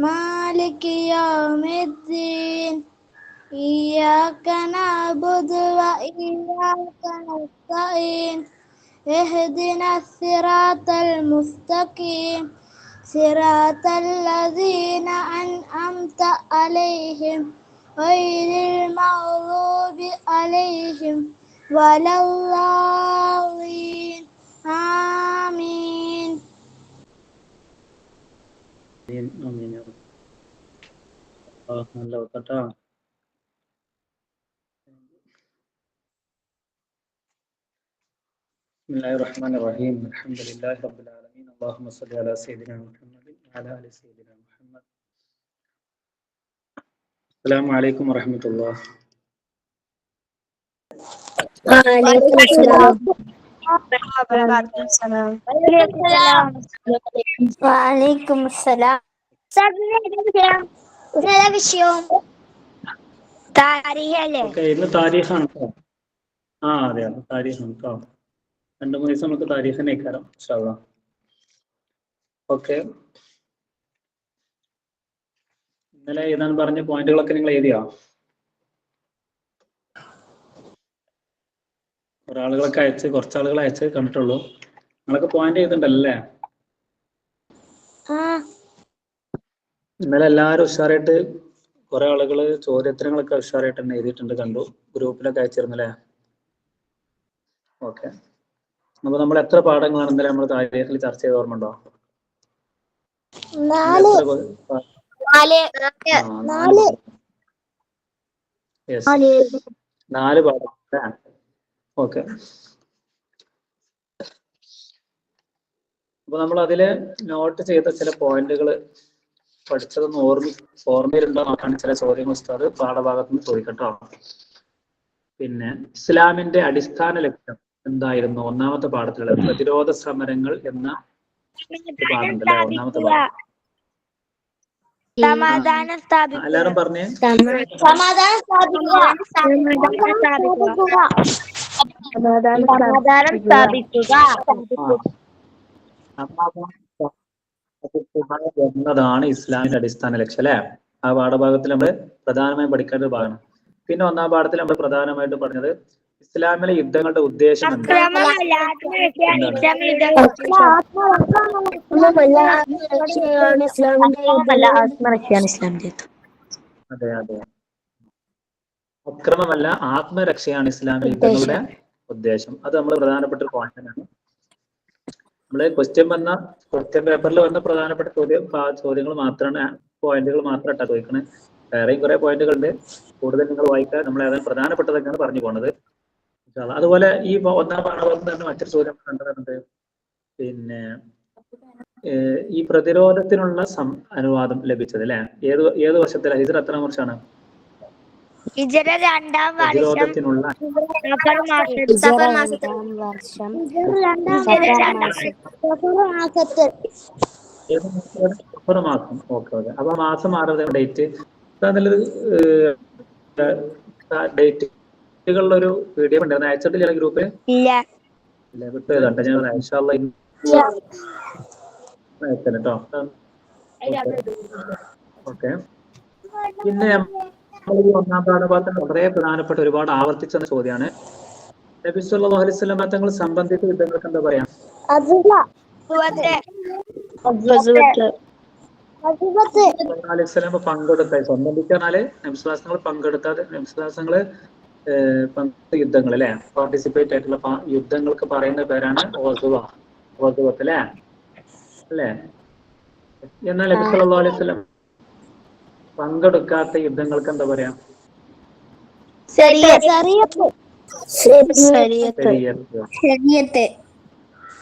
مالك يوم الدين إياك نعبد وإياك نستعين اهدنا الصراط المستقيم صراط الذين أنعمت عليهم غير المغضوب عليهم ولا الضالين آمين. آمين يا رب. നല്ല കേട്ടോ. بسم الله الرحمن الرحيم الحمد لله رب العالمين اللهم صل على سيدنا محمد وعلى آل سيدنا محمد. السلام عليكم ورحمة الله. وعليكم السلام. وعليكم السلام. ഇന്ന് താരീഖാണ് കേട്ടോ. അതെ താരീഖാണ് കേട്ടോ. 2-3 ദിവസം നമുക്ക് താരീഖ് തന്നെ ഇക്കാരം ഇൻഷാ അല്ലാഹ്. ഓക്കെ, ഇന്നലെ എഴുതാൻ പറഞ്ഞ പോയിന്റുകളൊക്കെ നിങ്ങൾ എഴുതിയോ? ഒരാളുകളൊക്കെ അയച്ച്, കുറച്ചാളുകൾ അയച്ച് കണ്ടിട്ടുള്ളൂ. നിങ്ങളൊക്കെ പോയിന്റ് ചെയ്തിട്ടുണ്ടല്ലേ? ഇന്നലെ എല്ലാവരും ഉഷാറായിട്ട്, കുറെ ആളുകൾ ചോദ്യോത്തരങ്ങളൊക്കെ ഉഷാറായിട്ട് തന്നെ എഴുതിയിട്ടുണ്ട്, കണ്ടു. ഗ്രൂപ്പിലൊക്കെ അയച്ചിരുന്നല്ലേ? ഓക്കെ, അപ്പൊ നമ്മൾ എത്ര പാഠങ്ങളാണ് ഇന്നലെ നമ്മൾ താരീഖിൽ ചർച്ച ചെയ്ത് ഓർമ്മയുണ്ടോ? 4 പാഠം. ഓക്കെ, അപ്പൊ നമ്മൾ അതില് നോട്ട് ചെയ്ത ചില പോയിന്റുകൾ പഠിച്ചതൊന്ന് ഓർമ്മയിലുണ്ടോ നോക്കാൻ ചില ചോദ്യങ്ങൾ ഉസ്താദ് പാഠഭാഗത്ത് നിന്ന് ചോദിക്കട്ടോ. പിന്നെ ഇസ്ലാമിന്റെ അടിസ്ഥാന ലക്ഷ്യം എന്തായിരുന്നു? ഒന്നാമത്തെ പാഠത്തിലുള്ളത് പ്രതിരോധ സമരങ്ങൾ എന്ന പാഠമുണ്ടല്ലേ? ഒന്നാമത്തെ പാഠം. എല്ലാരും പറഞ്ഞേ. സമാധാനം സ്ഥാപിക്കുക എന്നതാണ് ഇസ്ലാമിന്റെ അടിസ്ഥാന ലക്ഷ്യം അല്ലെ? ആ പാഠഭാഗത്തിൽ നമ്മൾ പ്രധാനമായും പഠിക്കേണ്ട ഒരു ഭാഗമാണ്. പിന്നെ ഒന്നാം പാഠത്തിൽ നമ്മൾ പ്രധാനമായിട്ട് പറഞ്ഞത് ഇസ്ലാമിലെ യുദ്ധങ്ങളുടെ ഉദ്ദേശം എന്താണ്? അതെ, അക്രമമല്ല ആത്മരക്ഷയാണ് ഇസ്ലാമിലെ യുദ്ധങ്ങളുടെ ഉദ്ദേശം. അത് നമ്മൾ പ്രധാനപ്പെട്ട ഒരു പോയിന്റ് തന്നെയാണ്. നമ്മള് ക്വസ്റ്റ്യൻ പേപ്പറിൽ വന്ന പ്രധാനപ്പെട്ട ചോദ്യങ്ങൾ മാത്രമാണ്, പോയിന്റുകൾ മാത്രം ഇട്ടാ ചോദിക്കണേ. വേറെയും കുറെ പോയിന്റുകൾ ഉണ്ട്, കൂടുതൽ നിങ്ങൾ വായിക്കാൻ. നമ്മൾ ഏതായാലും പ്രധാനപ്പെട്ടതൊക്കെയാണ് പറഞ്ഞു പോണത്. അതുപോലെ ഈ ഒന്നാം പാഠഭാഗത്ത് തന്നെ മറ്റൊരു ചോദ്യം കണ്ടതുണ്ട്. പിന്നെ ഈ പ്രതിരോധത്തിനുള്ള അനുവാദം ലഭിച്ചത് അല്ലെ? ഏത് വർഷത്തിലാണ്? ഹിജ്റ എത്രാം വർഷമാണ്? പ്രതിരോധത്തിനുള്ള മാസം. ഓക്കെ, അപ്പൊ മാസം മാറുന്ന ഡേറ്റ് നല്ലൊരു ഡേറ്റുകളിലൊരു വീഡിയോ ഉണ്ടായിരുന്നു, അയച്ചിട്ടില്ല ഗ്രൂപ്പിൽ? ഇല്ല, വിട്ടേതാട്ടെ. ഞാൻ അയച്ചല്ലോ. ഓക്കെ, പിന്നെ ഒന്നാം പാഠഭാഗത്ത് വളരെ പ്രധാനപ്പെട്ട ഒരുപാട് ആവർത്തിച്ച ചോദ്യമാണ്. നബി സല്ലല്ലാഹു അലൈഹി വസല്ലം തങ്ങൾ സംബന്ധിച്ച യുദ്ധങ്ങൾക്ക് എന്താ പറയാ? പങ്കെടുത്ത സംബന്ധിച്ചാല് നബിസ്വലാസങ്ങൾ പങ്കെടുത്താതെ നബിസ്വലാസങ്ങള് യുദ്ധങ്ങൾ അല്ലെ, പാർട്ടിസിപ്പേറ്റ് ആയിട്ടുള്ള യുദ്ധങ്ങൾക്ക് പറയുന്ന പേരാണ് ഓസുവത്ത് അല്ലെ? എന്നാൽ നബി സല്ലല്ലാഹു അലൈഹി വസല്ലം പങ്കെടുക്കാത്ത യുദ്ധങ്ങൾക്ക് എന്താ പറയാ?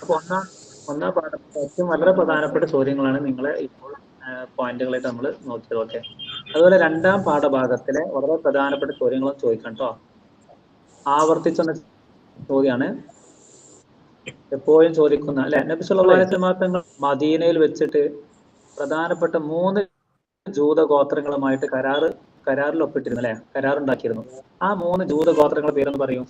അപ്പൊ ഒന്നാം പാഠം ഏറ്റവും വളരെ പ്രധാനപ്പെട്ട ചോദ്യങ്ങളാണ് നിങ്ങളെ ഇപ്പോൾ പോയിന്റുകളായിട്ട് നമ്മൾ നോക്കിയത്. ഓക്കെ, അതുപോലെ രണ്ടാം പാഠഭാഗത്തിലെ വളരെ പ്രധാനപ്പെട്ട ചോദ്യങ്ങളും ചോദിക്കാം കേട്ടോ. ആവർത്തിച്ച ചോദ്യമാണ്, എപ്പോഴും ചോദിക്കുന്ന അല്ലെ? നബി സല്ലല്ലാഹു അലൈഹി വസല്ലം തങ്ങൾ മദീനയിൽ വെച്ചിട്ട് പ്രധാനപ്പെട്ട 3 ജൂത ഗോത്രങ്ങളുമായിട്ട് കരാറിൽ ഒപ്പിട്ടിരുന്നു അല്ലെ? കരാറുണ്ടാക്കിയിരുന്നു. ആ 3 ജൂത ഗോത്രങ്ങളുടെ പേരെന്ന് പറയും?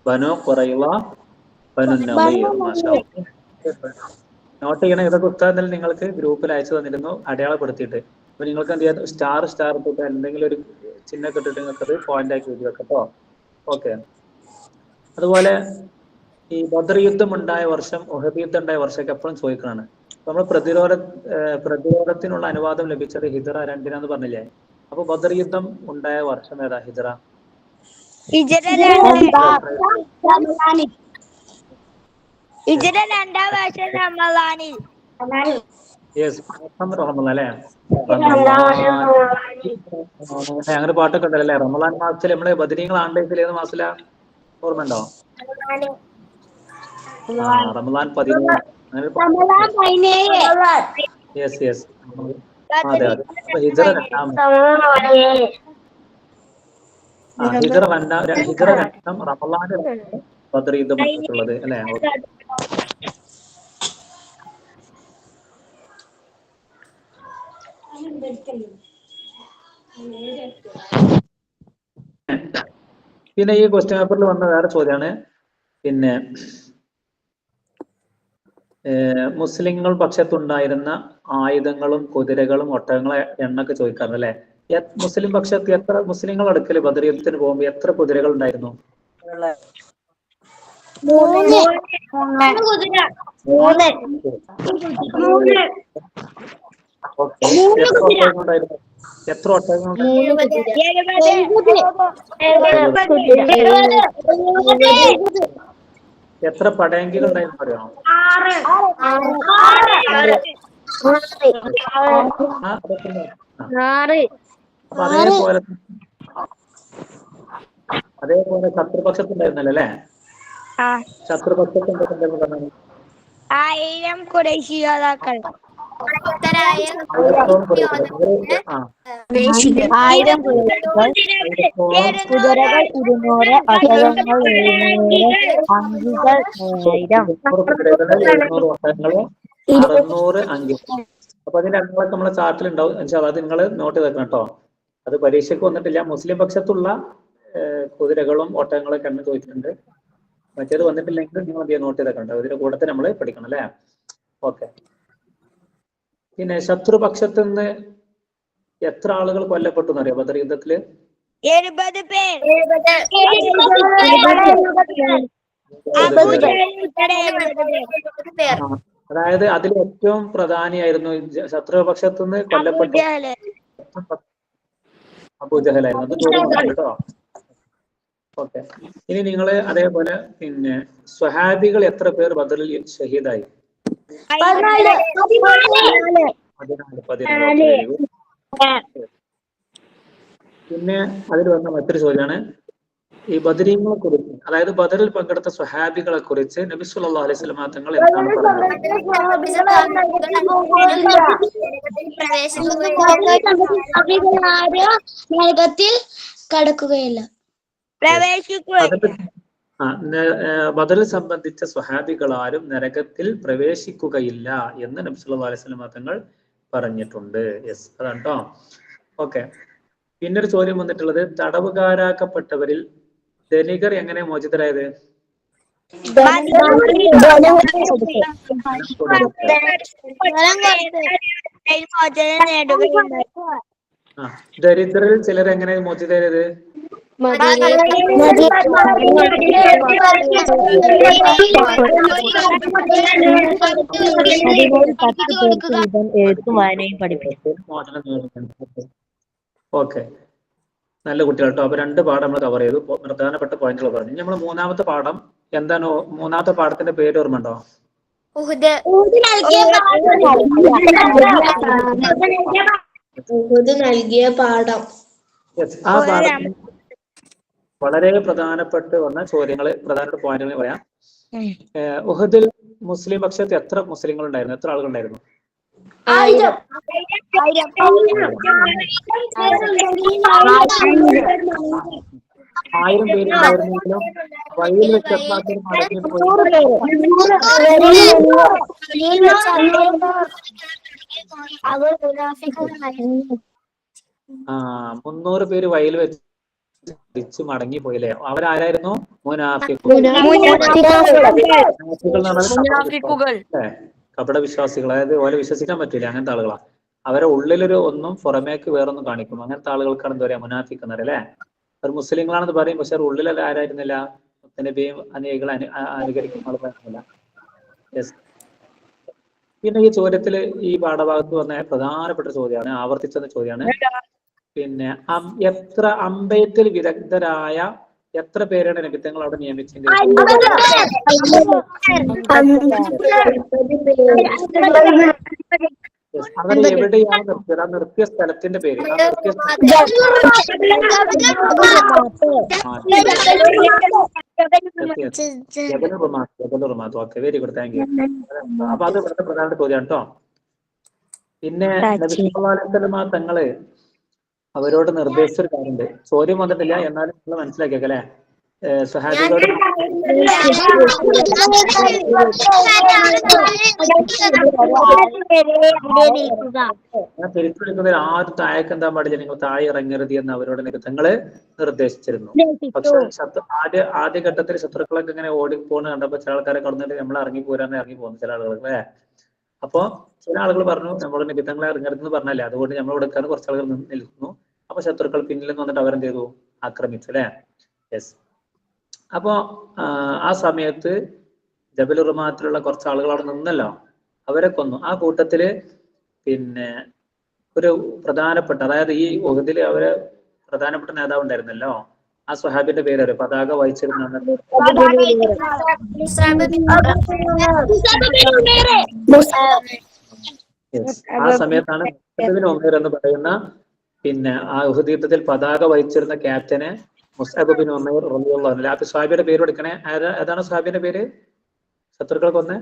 ബനൂ ഖുറൈള, നോട്ട് ചെയ്യണം. ഇതൊക്കെ ഉത്തരം നിങ്ങൾക്ക് ഗ്രൂപ്പിൽ അയച്ചു തന്നിരുന്നു അടയാളപ്പെടുത്തിയിട്ട്. അപ്പൊ നിങ്ങൾക്ക് എന്ത് ചെയ്യാം, സ്റ്റാർ ഇട്ടിട്ട് എന്തെങ്കിലും ഒരു ചിഹ്നമൊക്കെ ഇട്ടിട്ട് നിങ്ങൾക്ക് അത് പോയിന്റ് ആക്കി എഴുതി വെക്കാം കേട്ടോ. ഓക്കെ. അതുപോലെ ഈ ബദർ യുദ്ധം ഉണ്ടായ വർഷം, ഉഹദ് യുദ്ധം ഉണ്ടായ വർഷമൊക്കെ എപ്പോഴും ചോദിക്കണാണ്. നമ്മൾ പ്രതിരോധത്തിനുള്ള അനുവാദം ലഭിച്ചത് ഹിജറ 2 പറഞ്ഞില്ലേ? അപ്പൊ ബദർ യുദ്ധം ഉണ്ടായ വർഷം ഏതാ? ഹിജറ റമളാൻ അല്ലേ? അങ്ങനെ പാട്ടൊക്കെ ഉണ്ടല്ലേ? റമളാൻ മാസത്തിൽ നമ്മള് ബദരീങ്ങൾ ആണ്ടേസിൽ ഏത് മാസത്തില ഓർമ്മ ഉണ്ടോ? റമളാൻ 17. യെസ് യെസ്, അതെ അതെ. അപ്പൊ ഹിജറ 2 റമളാൻ ബദർ യുദ്ധം വന്നിട്ടുള്ളത് അല്ലേ? പിന്നെ ഈ ക്വസ്റ്റ്യൻ പേപ്പറിൽ വന്ന വേറെ ചോദ്യമാണ്. പിന്നെ മുസ്ലിങ്ങൾ പക്ഷത്തുണ്ടായിരുന്ന ആയുധങ്ങളും കുതിരകളും ഒട്ടകങ്ങളെ എണ്ണൊക്കെ ചോദിക്കാറുണ്ട് അല്ലെ? മുസ്ലിം പക്ഷത്ത് എത്ര മുസ്ലിങ്ങൾ അടുക്കല് ബദർ യുദ്ധത്തിന് പോകുമ്പോ എത്ര കുതിരകൾ ഉണ്ടായിരുന്നു? 3. എത്ര ഒട്ടകങ്ങൾ? എത്ര പടയങ്കികൾ ഉണ്ടായിരുന്നു അറിയാമോ? 6. അപ്പൊ അതേപോലെ ശത്രുപക്ഷത്തുണ്ടായിരുന്നല്ലോ അല്ലെ? ശത്രുപക്ഷത്തുണ്ടായിരുന്നു പറഞ്ഞത് 1000 ഖുറൈശി യോദ്ധാക്കൾ. 1000 കുതിരകൾ 200, ഒട്ടകങ്ങൾ 700, അങ്കികൾ 1000. ഒട്ടകങ്ങള് 600 അങ്കികൾ. അപ്പൊ അതിന്റെ അംഗങ്ങളൊക്കെ നമ്മളെ ചാർട്ടിൽ ഉണ്ടാവും. അത് നിങ്ങൾ നോട്ട് വെക്കണം കേട്ടോ. അത് പരീക്ഷയ്ക്ക് വന്നിട്ടില്ല. മുസ്ലിം പക്ഷത്തുള്ള കുതിരകളും ഒട്ടകങ്ങളൊക്കെ എണ്ണം ചോദിച്ചിട്ടുണ്ട്. മറ്റേത് വന്നിട്ടില്ലെങ്കിൽ നിങ്ങൾ എന്ത് നോട്ട് ചെയ്തേക്കണ്ട. അതിന്റെ കൂട്ടത്തിൽ നമ്മൾ പഠിക്കണം അല്ലേ? ഓക്കെ. പിന്നെ ശത്രുപക്ഷത്ത് നിന്ന് എത്ര ആളുകൾ കൊല്ലപ്പെട്ടു എന്നറിയോ ബദർ യുദ്ധത്തില്? 70 പേർ. അതായത് അതിൽ ഏറ്റവും പ്രധാനിയായിരുന്നു ശത്രുപക്ഷത്തു നിന്ന് കൊല്ലപ്പെട്ട അബൂജഹലായിരുന്നു. അത് കേട്ടോ. ഓക്കെ. ഇനി നിങ്ങള് അതേപോലെ പിന്നെ സ്വഹാബികൾ എത്ര പേർ ബദറിൽ ഷഹീദായി? 14. പിന്നെ അതിൽ വന്ന മറ്റൊരു ചോദ്യമാണ് ഈ ബദരീങ്ങളെ കുറിച്ച്, അതായത് ബദറിൽ പങ്കെടുത്ത സ്വഹാബികളെ കുറിച്ച് നബി സല്ലല്ലാഹു അലൈഹി വസല്ലം തങ്ങൾ എന്താണ് പറഞ്ഞത്? നരകത്തിൽ കടക്കുകയില്ല, ബദറിൽ സംബന്ധിച്ച സ്വഹാബികൾ ആരും നരകത്തിൽ പ്രവേശിക്കുകയില്ല എന്ന് നബി സല്ലല്ലാഹു അലൈഹി വസല്ലം തങ്ങൾ പറഞ്ഞിട്ടുണ്ട്. യെസ്, അതാണ് കേട്ടോ. ഓക്കെ. പിന്നൊരു ചോദ്യം വന്നിട്ടുള്ളത്, തടവുകാരാക്കപ്പെട്ടവരിൽ ധനികർ എങ്ങനെ മോചിതരായത്? ദരിദ്രരിൽ ചിലർ എങ്ങനെ മോചിതരായത്? ഓക്കെ, നല്ല കുട്ടികൾ കേട്ടോ. അപ്പൊ 2 പാഠം നമ്മൾ കവർ ചെയ്തു. പ്രധാനപ്പെട്ട പോയിന്റുകൾ പറഞ്ഞു. നമ്മൾ മൂന്നാമത്തെ പാഠം എന്താണ്? മൂന്നാമത്തെ പാഠത്തിന്റെ പേര് ഓർമ്മ ഉണ്ടോ? നൽകിയ പാഠം. ആ പാഠം വളരെ പ്രധാനപ്പെട്ട് വന്ന ചോദ്യങ്ങൾ, പ്രധാനപ്പെട്ട പോയിന്റുകൾ പറയാം. ഉഹദിൽ മുസ്ലിം പക്ഷത്ത് എത്ര മുസ്ലിങ്ങൾ ഉണ്ടായിരുന്നു? എത്ര ആളുകൾ ഉണ്ടായിരുന്നു? 1000. 1000 പേരുണ്ടായിരുന്നെങ്കിലും വഴിയിൽ വെച്ചപ്പോൾ മടങ്ങിപ്പോയി. 300 പേര് വയൽ വെച്ച് തിരിച്ചു മടങ്ങി പോയില്ലേ? അവരാരായിരുന്നു? മുനാഫിഖുകൾ കപട വിശ്വാസികൾ. അതായത് ഓലെ വിശ്വസിക്കാൻ പറ്റില്ല, അങ്ങനത്തെ ആളുകളാണ്. അവരെ ഉള്ളിലൊരു ഒന്നും പുറമേക്ക് വേറൊന്നും കാണിക്കും. അങ്ങനത്തെ ആളുകൾക്കാണ് എന്താ പറയാ? മുനാഫിഖ് എന്ന് പറയാം അല്ലെ? അവർ മുസ്ലിങ്ങളാണെന്ന് പറയും, പക്ഷെ ഉള്ളിലല്ല ആരായിരുന്നില്ല? നബിയും അനുയായികൾ അനുകരിക്കുന്ന ആളുകളായിരുന്നില്ല. പിന്നെ ഈ ചോദ്യത്തില് ഈ പാഠഭാഗത്ത് വന്ന പ്രധാനപ്പെട്ട ചോദ്യമാണ്, ആവർത്തിച്ചെന്ന ചോദ്യമാണ്. പിന്നെ എത്ര അമ്പയത്തിൽ വിദഗ്ധരായ എത്ര പേരാണ് നബിത്തങ്ങൾ അവിടെ നിയമിച്ചത്? അവർ എവിടെയാണ് നിർത്തിയത്? ആ നിർത്തിയ സ്ഥലത്തിന്റെ പേര്. Very good, thank you. അപ്പൊ അത് വളരെ പ്രധാനപ്പെട്ട ചോദ്യമാണ് കേട്ടോ. പിന്നെ നബി സല്ലല്ലാഹു അലൈഹി വസല്ലം തങ്ങള് അവരോട് നിർദ്ദേശിച്ചൊരു കാര്യമുണ്ട്. ചോദ്യം വന്നിട്ടില്ല, എന്നാലും നിങ്ങൾ മനസ്സിലാക്കിയേക്ക അല്ലെ? സഹാബികളോട് ഞാൻ തിരിച്ചു വിളിക്കുന്നത് ആരും താഴേക്ക് എന്താ പാടില്ല, നിങ്ങൾ താഴെ ഇറങ്ങരുത് എന്ന് അവരോട് തങ്ങള് നിർദ്ദേശിച്ചിരുന്നു. പക്ഷെ ആദ്യഘട്ടത്തിൽ ശത്രുക്കളൊക്കെ ഇങ്ങനെ ഓടിപ്പോണ് കണ്ടപ്പോ ചില ആൾക്കാരെ കടന്നിട്ട് നമ്മൾ ഇറങ്ങി പോരാന്ന് ഇറങ്ങി പോകുന്നു ചില ആളുകൾ അല്ലേ? അപ്പൊ ചില ആളുകൾ പറഞ്ഞു നമ്മൾ നിബിധങ്ങളെ ഇറങ്ങരുതെന്ന് പറഞ്ഞല്ലേ, അതുകൊണ്ട് നമ്മൾ കൊടുക്കാൻ കുറച്ച് ആളുകൾ നിൽക്കുന്നു. അപ്പൊ ശത്രുക്കൾ പിന്നിൽ വന്നിട്ട് അവരെന്ത് ചെയ്തു? ആക്രമിച്ചു അല്ലെ? യെസ്. അപ്പോ ആ സമയത്ത് ജബൽ റുമാത്തിലുള്ള കുറച്ച് ആളുകൾ അവിടെ നിന്നല്ലോ, അവരെ കൊന്നു. ആ കൂട്ടത്തില് പിന്നെ ഒരു പ്രധാനപ്പെട്ട, അതായത് ഈ ഉഹദില് അവരെ പ്രധാനപ്പെട്ട നേതാവ് ഉണ്ടായിരുന്നല്ലോ, ആ സ്വഹാബിന്റെ പേര് അറിയോ? പതാക വഹിച്ചിരുന്ന ആ സമയത്താണ് ഉമൈർ എന്ന് പറയുന്ന പിന്നെ ആ ഉഹദ് യുദ്ധത്തിൽ പതാക വഹിച്ചിരുന്ന ക്യാപ്റ്റനെ മുസ്അബ് ബിൻ ഉമൈർ റളിയല്ലാഹു അൻഹു. ആ സ്വഹാബിയുടെ പേര് കൊടുക്കണേ. ഏതാണ് സ്വഹാബിന്റെ പേര്? ശത്രുക്കൾ കൊന്നേ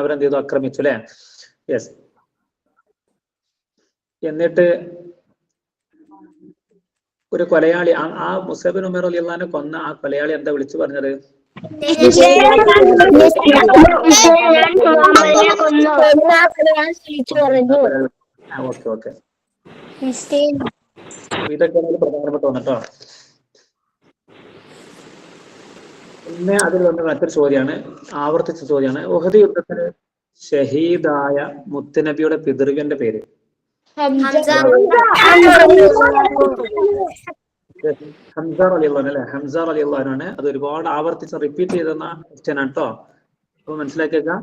അവരെന്ത് ചെയ്തു? ആക്രമിച്ചു അല്ലെ? യെസ്. എന്നിട്ട് ഒരു കൊലയാളി, ആ മുസ്അബ് ബിൻ ഉമൈർ റളിയല്ലാഹു അൻഹു കൊന്ന ആ കൊലയാളി എന്താ വിളിച്ചു പറഞ്ഞത്? ഓക്കെ. ഇതൊക്കെയാണ് പ്രധാനപ്പെട്ട വന്നിട്ടോ. പിന്നെ അതിൽ വന്ന മറ്റൊരു ചോദ്യമാണ്, ആവർത്തിച്ച ചോദ്യമാണ്. ഉഹദ് യുദ്ധത്തിന് ഷഹീദായ മുത്തുനബിയുടെ പിതൃവ്യന്റെ പേര്? ഹംസ റളിയല്ലാഹു അല്ലേ? ഹംസ റളിയല്ലാഹു ആണ്. അത് ഒരുപാട് ആവർത്തിച്ച് റിപ്പീറ്റ് ചെയ്തെന്ന ക്വസ്റ്റ്യൻ ആണ് കേട്ടോ. അപ്പൊ മനസ്സിലാക്കിയേക്കാം.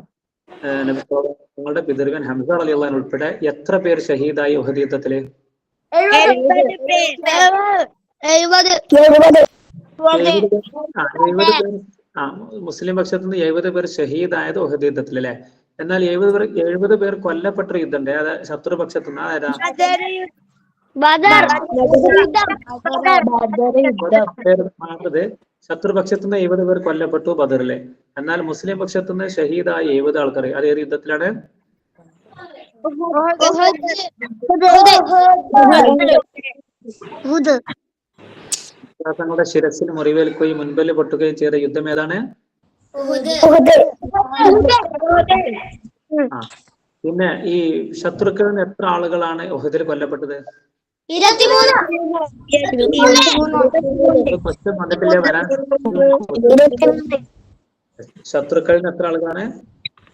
നിങ്ങളുടെ പിതൃവ്യൻ ഹംസ റളിയല്ലാഹു അൻഹു ഉൾപ്പെടെ എത്ര പേർ ഷഹീദായി ഉഹദ് യുദ്ധത്തില്? 70 പേർ. മുസ്ലിം പക്ഷത്തു നിന്ന് 70 പേർ ഷഹീദായത് ഉഹദ് യുദ്ധത്തിൽ അല്ലെ? എന്നാൽ 70 പേർ കൊല്ലപ്പെട്ട യുദ്ധമുണ്ട്. അതായത് ശത്രുപക്ഷത്തു നിന്ന്. ആരാ? ശത്രുപക്ഷത്തു നിന്ന് 70 പേർ കൊല്ലപ്പെട്ടു ബദറില്. എന്നാൽ മുസ്ലിം പക്ഷത്തു നിന്ന് ഷഹീദായ 70 ആൾക്കാർ. അത് ഏത് യുദ്ധത്തിലാണ്? തങ്ങളുടെ ശിരസിന് മുറിവേൽക്കുകയും മുൻപല് പൊട്ടുകയും ചെയ്ത യുദ്ധം ഏതാണ്? പിന്നെ ഈ ശത്രുക്കളിൽ നിന്ന് എത്ര ആളുകളാണ് ഉഹദിൽ കൊല്ലപ്പെട്ടത്? 23. വന്നിട്ടില്ലേ വരാൻ? ശത്രുക്കളിൽ നിന്ന് എത്ര ആളുകളാണ്?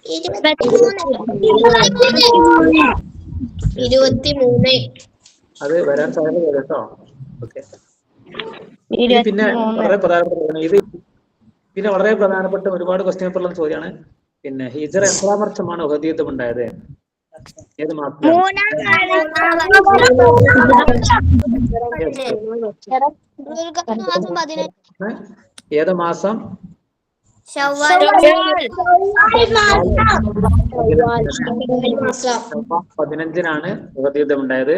23. അത് വരാൻ സാധ്യത കേട്ടോ. ഓക്കെ. പിന്നെ വളരെ പ്രധാനപ്പെട്ട ഒരുപാട് ക്വസ്റ്റ്യൻ പേപ്പറുള്ള ചോദ്യമാണ്. പിന്നെ ഹിജ്റ എത്രാം വർഷമാണ് ഉഹദ് യുദ്ധം ഉണ്ടായത്? ഏത് മാസം? ഏത് മാസം? 15-നാണ് ഉഹദ് യുദ്ധം ഉണ്ടായത്.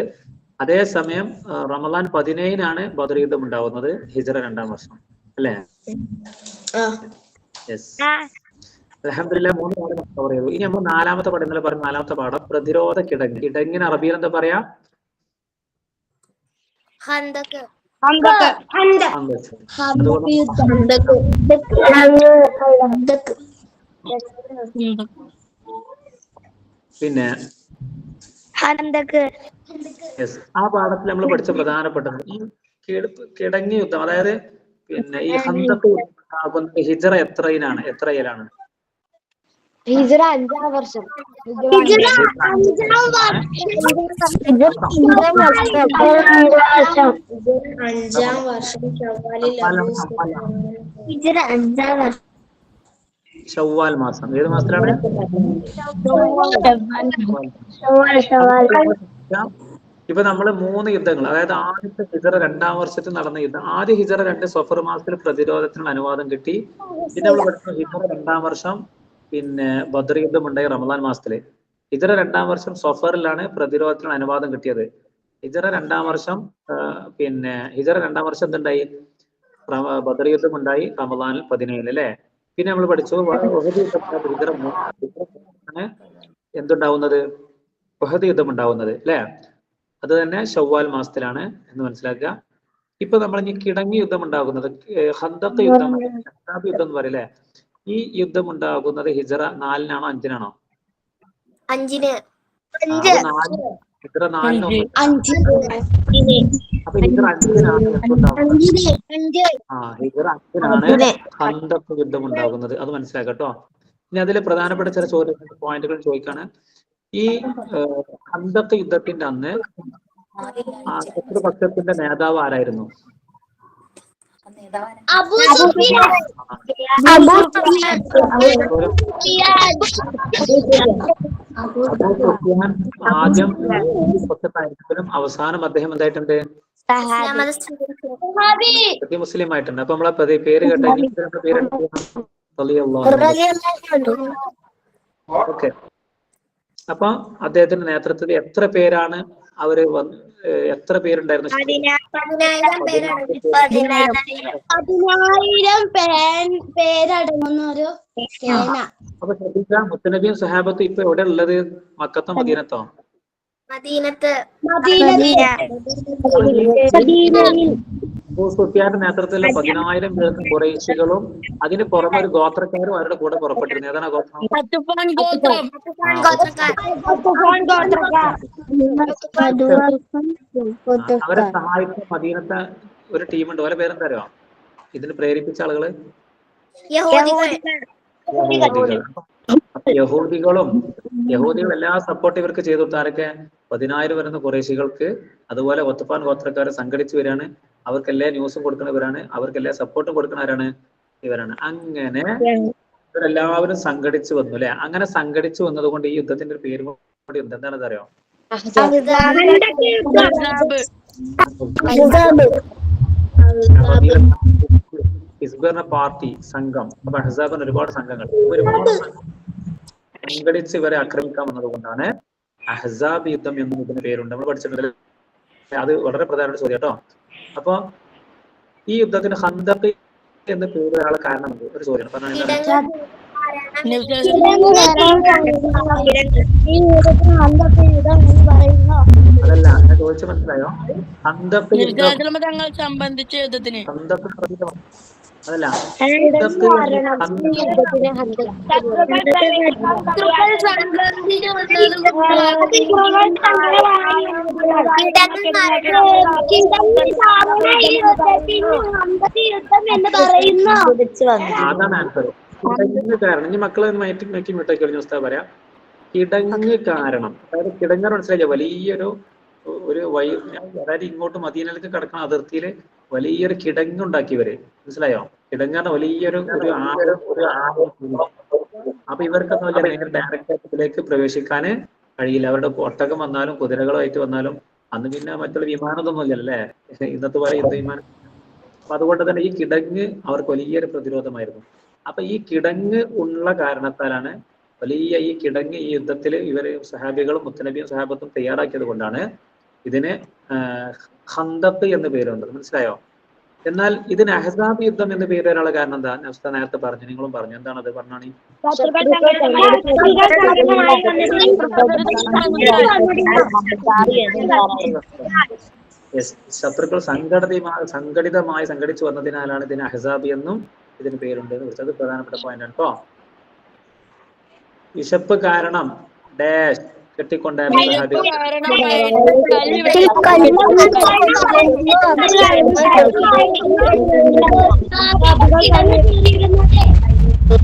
അതേസമയം റമദാൻ 17-നാണ് ബദർ യുദ്ധം ഉണ്ടാവുന്നത്. ഹിജ്റ 2-ാം വർഷം അല്ലേ? യെസ്. അൽഹംദുലില്ലാഹ് 3 പാഠം കവർ ചെയ്തു. ഇനി നമ്മൾ 4-ാമത്തെ പാഠം, ഇന്നലെ പറഞ്ഞ 4-ാമത്തെ പാഠം പ്രതിരോധ കിടങ്ങ്. കിടങ്ങിന് അറബിയിൽ എന്താ പറയാ? പിന്നെ യെസ്, ആ പാഠത്തിൽ നമ്മൾ പഠിച്ച പ്രധാനപ്പെട്ടത് ഈ കിടങ്ങി യുദ്ധം, അതായത് പിന്നെ ഈ ഹന്തക്ക് യുദ്ധം ഉണ്ടാകുന്ന ഹിജറ എത്രയിലാണ്? ഹിജറ 5-ാം വർഷം. അഞ്ചാം വർഷം ഷവ്വാലിൽ ഹിജറ 5-ാം വർഷം. ഷവ്വാൽ മാസം. ഏത് മാസത്തിലാണ്? ഇപ്പൊ നമ്മള് 3 യുദ്ധങ്ങൾ, അതായത് ആദ്യത്തെ ഹിജറ 2-ാം വർഷത്തിൽ നടന്ന യുദ്ധം, ആദ്യ ഹിജറ 2 സഫർ മാസത്തിൽ പ്രതിരോധത്തിനുള്ള അനുവാദം കിട്ടി. പിന്നെ നമ്മൾ പഠിച്ച ഹിജറ 2-ാം വർഷം പിന്നെ ബദർ യുദ്ധം ഉണ്ടായി റമദാൻ മാസത്തില്. ഹിജറ 2-ാം വർഷം സഫറിലാണ് പ്രതിരോധത്തിനുള്ള അനുവാദം കിട്ടിയത്. ഹിജറ 2-ാം വർഷം പിന്നെ ഹിജറ 2-ാം വർഷം എന്തുണ്ടായി? ബദർ യുദ്ധം ഉണ്ടായി റമദാനിൽ 17 അല്ലെ. പിന്നെ നമ്മൾ പഠിച്ചു ഉഹദ് യുദ്ധമാണ് എന്തുണ്ടാവുന്നത്? ഉഹദ് യുദ്ധം ഉണ്ടാവുന്നത് അല്ലെ. അത് തന്നെ ഷവ്വാൽ മാസത്തിലാണ് എന്ന് മനസ്സിലാക്കുക. ഇപ്പൊ നമ്മൾ ഇനി കിടങ്ങി യുദ്ധം ഉണ്ടാകുന്നത് ഹന്തക്ക് യുദ്ധം, അഹ്സാബ് യുദ്ധം എന്ന് പറയില്ലേ. ഈ യുദ്ധം ഉണ്ടാകുന്നത് ഹിജറ 4-നാണോ 5-നാണോ? 5-ന്. ഹിജറ 4-നോ? അപ്പൊ ഹിജറ 5-നാണ് എന്തുണ്ടാകുന്നത്? ഹിജറ 5-നാണ് ഹന്തക്ക് യുദ്ധം ഉണ്ടാകുന്നത്. അത് മനസ്സിലാക്കട്ടോ. ഇനി അതിലെ പ്രധാനപ്പെട്ട ചില പോയിന്റുകൾ ചോദിക്കാണ്. ഈ ഹന്തക്ക് യുദ്ധത്തിന്റെ അന്ന് ശത്രുപക്ഷത്തിന്റെ നേതാവ് ആരായിരുന്നു? ആദ്യം പക്ഷത്തായിരിക്കും, അവസാനം അദ്ദേഹം എന്തായിട്ടുണ്ട്? മുസ്ലിം ആയിട്ടുണ്ട്. അപ്പൊ നമ്മളെ പേര് കേട്ട പേര് ഓക്കെ. അപ്പൊ അദ്ദേഹത്തിന്റെ നേതൃത്വത്തിൽ എത്ര പേരാണ് അവര് എത്ര പേരുണ്ടായിരുന്നു? 10,000 പേരടങ്ങുന്ന ഒരു സേന. അപ്പൊ ശ്രദ്ധിക്കുക, മുത്തനബിയും സഹാബത്തും ഇപ്പൊ എവിടെ ഉള്ളത്? മക്കത്തോ മദീനത്തോ? സുഫിയാന്റെ നേതൃത്വത്തിലുള്ള 10,000 പേർക്ക് ഖുറൈശികളും അതിന് പുറമെ ഒരു ഗോത്രക്കാരും അവരുടെ കൂടെ പുറപ്പെട്ടിരുന്നു. ഏതാണ് ഗോത്രം? അവരെ സഹായിച്ച മദീനത്തെ ഒരു ടീമുണ്ട്. അവരെ പേരെന്താ അറിയോ? ഇതിന് പ്രേരിപ്പിച്ച ആളുകള് യഹൂദികളും എല്ലാ സപ്പോർട്ട് ഇവർക്ക് ചെയ്തു കൊടുത്ത ആരൊക്കെ? 10,000 വരുന്ന ഖുറൈശികൾക്ക്, അതുപോലെ ഒത്തപ്പാൻ ഗോത്രക്കാരെ സംഘടിച്ചു വരാണ്. അവർക്കെല്ലാ ന്യൂസും കൊടുക്കുന്നവരാണ്, അവർക്കെല്ലാ സപ്പോർട്ടും കൊടുക്കുന്നവരാണ് ഇവരാണ്. അങ്ങനെ ഇവരെല്ലാവരും സംഘടിച്ചു വന്നു അല്ലെ. അങ്ങനെ സംഘടിച്ചു വന്നത് കൊണ്ട് ഈ യുദ്ധത്തിന്റെ ഒരു പേര് കൂടി ഉണ്ട്. എന്താണെന്ന് അറിയോ? ഹിസ്ബറിന്റെ പാർട്ടി സംഘം. അപ്പൊ അഹ്സാബിന് ഒരുപാട് സംഘങ്ങൾ സംഘടിച്ച് ഇവരെ ആക്രമിക്കാൻ വന്നത് കൊണ്ടാണ് അഹ്സാബ് യുദ്ധം എന്നും ഇതിന് പേരുണ്ട്. നമ്മൾ പഠിച്ചിട്ടുണ്ട്. അത് വളരെ പ്രധാനപ്പെട്ട ചോദ്യം കേട്ടോ. അപ്പൊ ഈ യുദ്ധത്തിന് ഹന്തക്ക് എന്ന് പേര് ഒരാളെ കാരണമുണ്ട്. ഒരു ചോദ്യം അതല്ല, ഞാൻ ചോദിച്ചു മനസ്സിലായോ? ഹന്തക്ക് സംബന്ധിച്ച യുദ്ധത്തിന് അതല്ല, അതാണ് ആൻസർ. കിടങ്ങ് കാരണം. ഇനി മക്കളെ മാറ്റി വിട്ടേക്ക് കഴിഞ്ഞ അവസ്ഥ പറയാം. കിടങ്ങ് കാരണം, അതായത് കിടങ്ങ് മനസ്സിലായില്ല, വലിയൊരു അതായത് ഇങ്ങോട്ട് മദീനയിലേക്ക് കിടക്കുന്ന അതിർത്തിയിൽ വലിയൊരു കിടങ്ങുണ്ടാക്കിയവര്. മനസ്സിലായോ? കിടങ്ങാണ് വലിയൊരു അപ്പൊ ഇവർക്കൊന്നും നേരെ ഡയറക്റ്റ് ഇതിലേക്ക് പ്രവേശിക്കാന് കഴിയില്ല. അവരുടെ ഒട്ടകം വന്നാലും കുതിരകളുമായിട്ട് വന്നാലും, അന്ന് പിന്നെ മറ്റുള്ള വിമാനമൊന്നും ഇല്ലല്ലേ, ഇന്നത്തെ പോലെ യുദ്ധ വിമാനം. അപ്പൊ അതുകൊണ്ട് തന്നെ ഈ കിടങ്ങ് അവർക്ക് വലിയൊരു പ്രതിരോധമായിരുന്നു. അപ്പൊ ഈ കിടങ്ങ് ഉള്ള കാരണത്താലാണ് ഈ കിടങ്ങ് ഈ യുദ്ധത്തിൽ ഇവര് സഹാബികളും മുത്തനബിയും സഹാബത്തും തയ്യാറാക്കിയത് കൊണ്ടാണ് ഇതിന് ഖന്തഖ് എന്ന് പേര് വന്നത്. മനസ്സിലായോ? എന്നാൽ ഇതിന് അഹ്സാബ് യുദ്ധം എന്ന് പേര് വരാനുള്ള കാരണം എന്താ? നഫ്സ നേരത്തെ പറഞ്ഞു, നിങ്ങളും പറഞ്ഞു. എന്താണത്? പറഞ്ഞാണ്. ശത്രുക്കൾ സംഘടിതമായി സംഘടിച്ചു വന്നതിനാലാണ് ഇതിന് അഹ്സാബ് എന്നും ഇതിന് പേരുണ്ട് എന്ന് വിളിച്ചത്. പ്രധാനപ്പെട്ട പോയിന്റ് ആണ് കേട്ടോ. വിശപ്പ് കാരണം ഡാഷ് കെട്ടിക്കൊണ്ടായിരുന്നു വിയർപ്പ് സഹാബികൾ? കാരണം കല്ല് വെച്ച്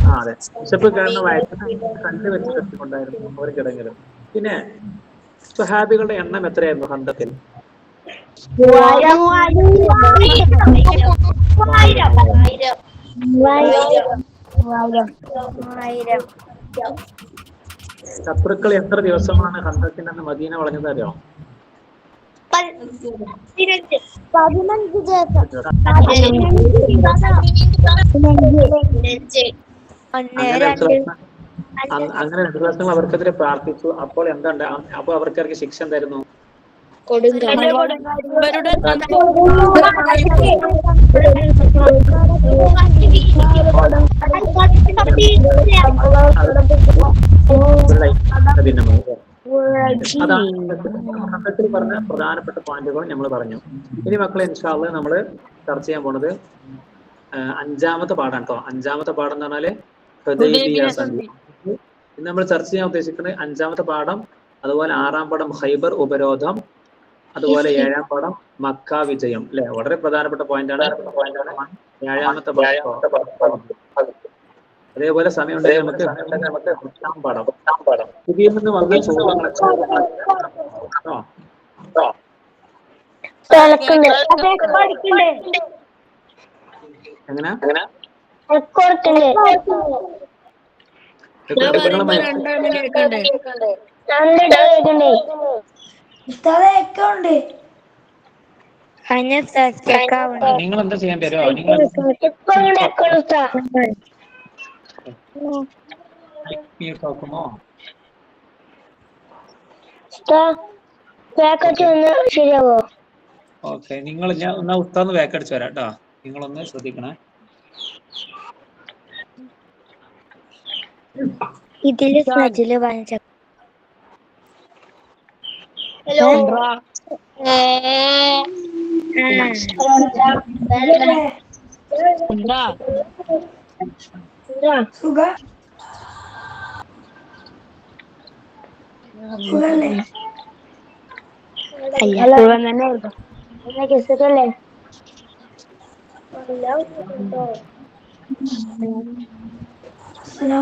ആ അതെ, വിശപ്പ് കാരണം വയറ്റിന് കല്ല് വെച്ച് കെട്ടിക്കൊണ്ടായിരുന്നു അവർ കിടങ്ങലും. പിന്നെ സഹാബികളുടെ എണ്ണം എത്രയായിരുന്നു ഖന്തക്കിൽ? 1000. ശത്രുക്കൾ എത്ര ദിവസമാണ് ഖന്തക്കിൽ നിന്ന് മദീന വളഞ്ഞത് അറിയോ? 15 ദിവസം. അങ്ങനെ 2 ദിവസങ്ങൾ അവർക്കെതിരെ പ്രാർത്ഥിച്ചു. അപ്പോൾ എന്താ, അപ്പൊ അവർക്കാർക്ക് ശിക്ഷ എന്തായിരുന്നു? ഇവരുടെ അതാണ് ഖന്തക്കിൽ പറഞ്ഞ പ്രധാനപ്പെട്ട പോയിന്റുകൾ നമ്മൾ പറഞ്ഞു. ഇനി മക്കളെ ഇൻഷാ അല്ലാഹ് നമ്മള് ചർച്ച ചെയ്യാൻ പോണത് 5ാമത്തെ പാഠാണ് കേട്ടോ. 5ാമത്തെ പാഠം എന്ന് പറഞ്ഞാല് ഹുദൈബിയ സന്ധി. ഇന്ന് നമ്മൾ ചർച്ച ചെയ്യാൻ ഉദ്ദേശിക്കുന്നത് 5ാമത്തെ പാഠം, അതുപോലെ 6ാം പാഠം ഖൈബർ ഉപരോധം, അതുപോലെ 7ാം പാഠം മക്ക വിജയം. അല്ലെ, വളരെ പ്രധാനപ്പെട്ട പോയിന്റാണ് 7ാമത്തെ പാഠം. അതേപോലെ സമയം ഉണ്ടെങ്കിൽ നമുക്ക് 8ാം പാഠം ഇതിൽ നിന്ന് വന്ന ചോദ്യങ്ങളൊക്കെ എങ്ങനെ നിങ്ങൾ എന്താ ചെയ്യാൻ തരുമോ? നിങ്ങൾ നോക്കുമോ? ശരിയാവോ? ഓക്കെ, നിങ്ങൾ ഞാൻ എന്നാ ഉസ്താന്ന് ബാക്ക് അടിച്ചു വരാം കേട്ടോ. നിങ്ങളൊന്ന് ശ്രദ്ധിക്കണേ. ഇതില് സജില് വാങ്ങിച്ച ഹലോ സുഖല്ലേ? അസ്സലാമു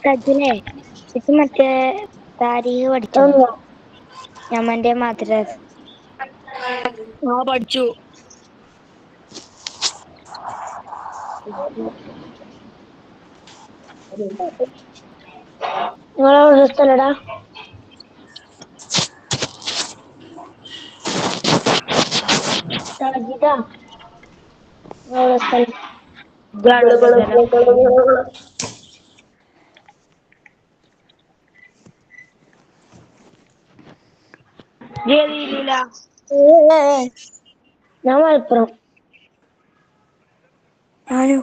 സജിലേ, ഇത് മറ്റേ താരീഖ് പഠിച്ചോ? ഞമ്മന്റെ മദ്രസ പഠിച്ചു. നിങ്ങളെ സ്ഥലടാ? സജിദാ, നിങ്ങളെ സ്ഥലം? ഞാൻ മലപ്പുറം. ഞാനും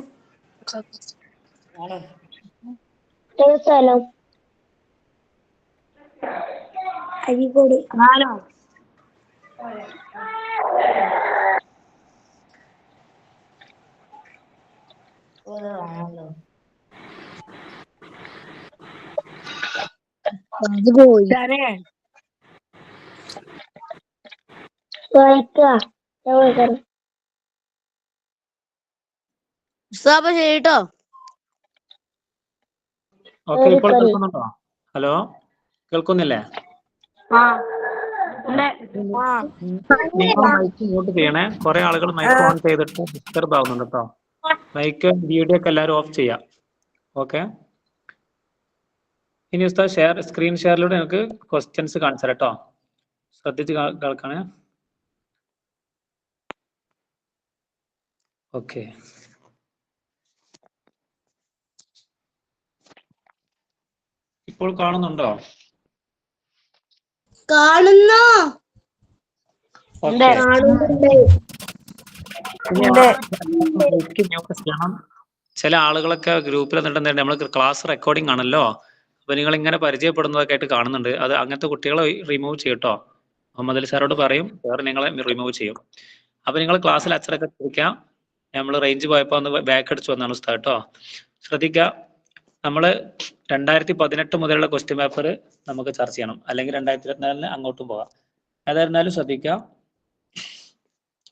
സ്ഥലം അരിക്കോട്. ശരിട്ടോ. ഓക്കെ, ഇപ്പോൾ കേൾക്കുന്നുണ്ടോ? ഹലോ, കേൾക്കുന്നില്ലേ? നിങ്ങൾ മൈക്ക് മ്യൂട്ട് ചെയ്യണേ. കുറെ ആളുകൾ മൈക്ക് ഓൺ ചെയ്തിട്ട് ഡിസ്റ്റർബ് ആവുന്നുണ്ട് കേട്ടോ. മൈക്ക് വീഡിയോ ഒക്കെ എല്ലാവരും ഓഫ് ചെയ്യാം. ഓക്കെ, ഇനി ഉസ്താദ് സ്ക്രീൻ ഷെയറിലൂടെ നമുക്ക് ക്വസ്റ്റ്യൻസ് കാണിച്ചു തരാം കേട്ടോ. ശ്രദ്ധിച്ച് കേൾക്കണേ. ഓക്കെ, ഇപ്പോൾ കാണുന്നുണ്ടോ? കാണുന്നോ? ചില ആളുകളൊക്കെ ഗ്രൂപ്പിൽ എന്നിട്ട് നമ്മൾ ക്ലാസ് റെക്കോർഡിംഗ് ആണല്ലോ, അപ്പൊ നിങ്ങൾ ഇങ്ങനെ പരിചയപ്പെടുന്നതൊക്കെ ആയിട്ട് കാണുന്നുണ്ട്. അത് അങ്ങനത്തെ കുട്ടികളെ റിമൂവ് ചെയ്യട്ടോ. മുഹമ്മദ് അലി സാറോട് പറയും, സാർ നിങ്ങളെ റിമൂവ് ചെയ്യും. അപ്പൊ നിങ്ങൾ ക്ലാസ്സിൽ അച്ചടക്കം ചോദിക്കാം. നമ്മൾ റേഞ്ച് പോയപ്പോൾ ഒന്ന് ബാക്ക് അടിച്ചു വന്നാണ് ഉസ്താദ് കേട്ടോ. ശ്രദ്ധിക്കുക, നമ്മള് 2018 മുതലുള്ള ക്വസ്റ്റ്യൻ പേപ്പർ നമുക്ക് ചർച്ച ചെയ്യണം, അല്ലെങ്കിൽ 2024 അങ്ങോട്ടും പോകാം. ഏതായിരുന്നാലും ശ്രദ്ധിക്കുക,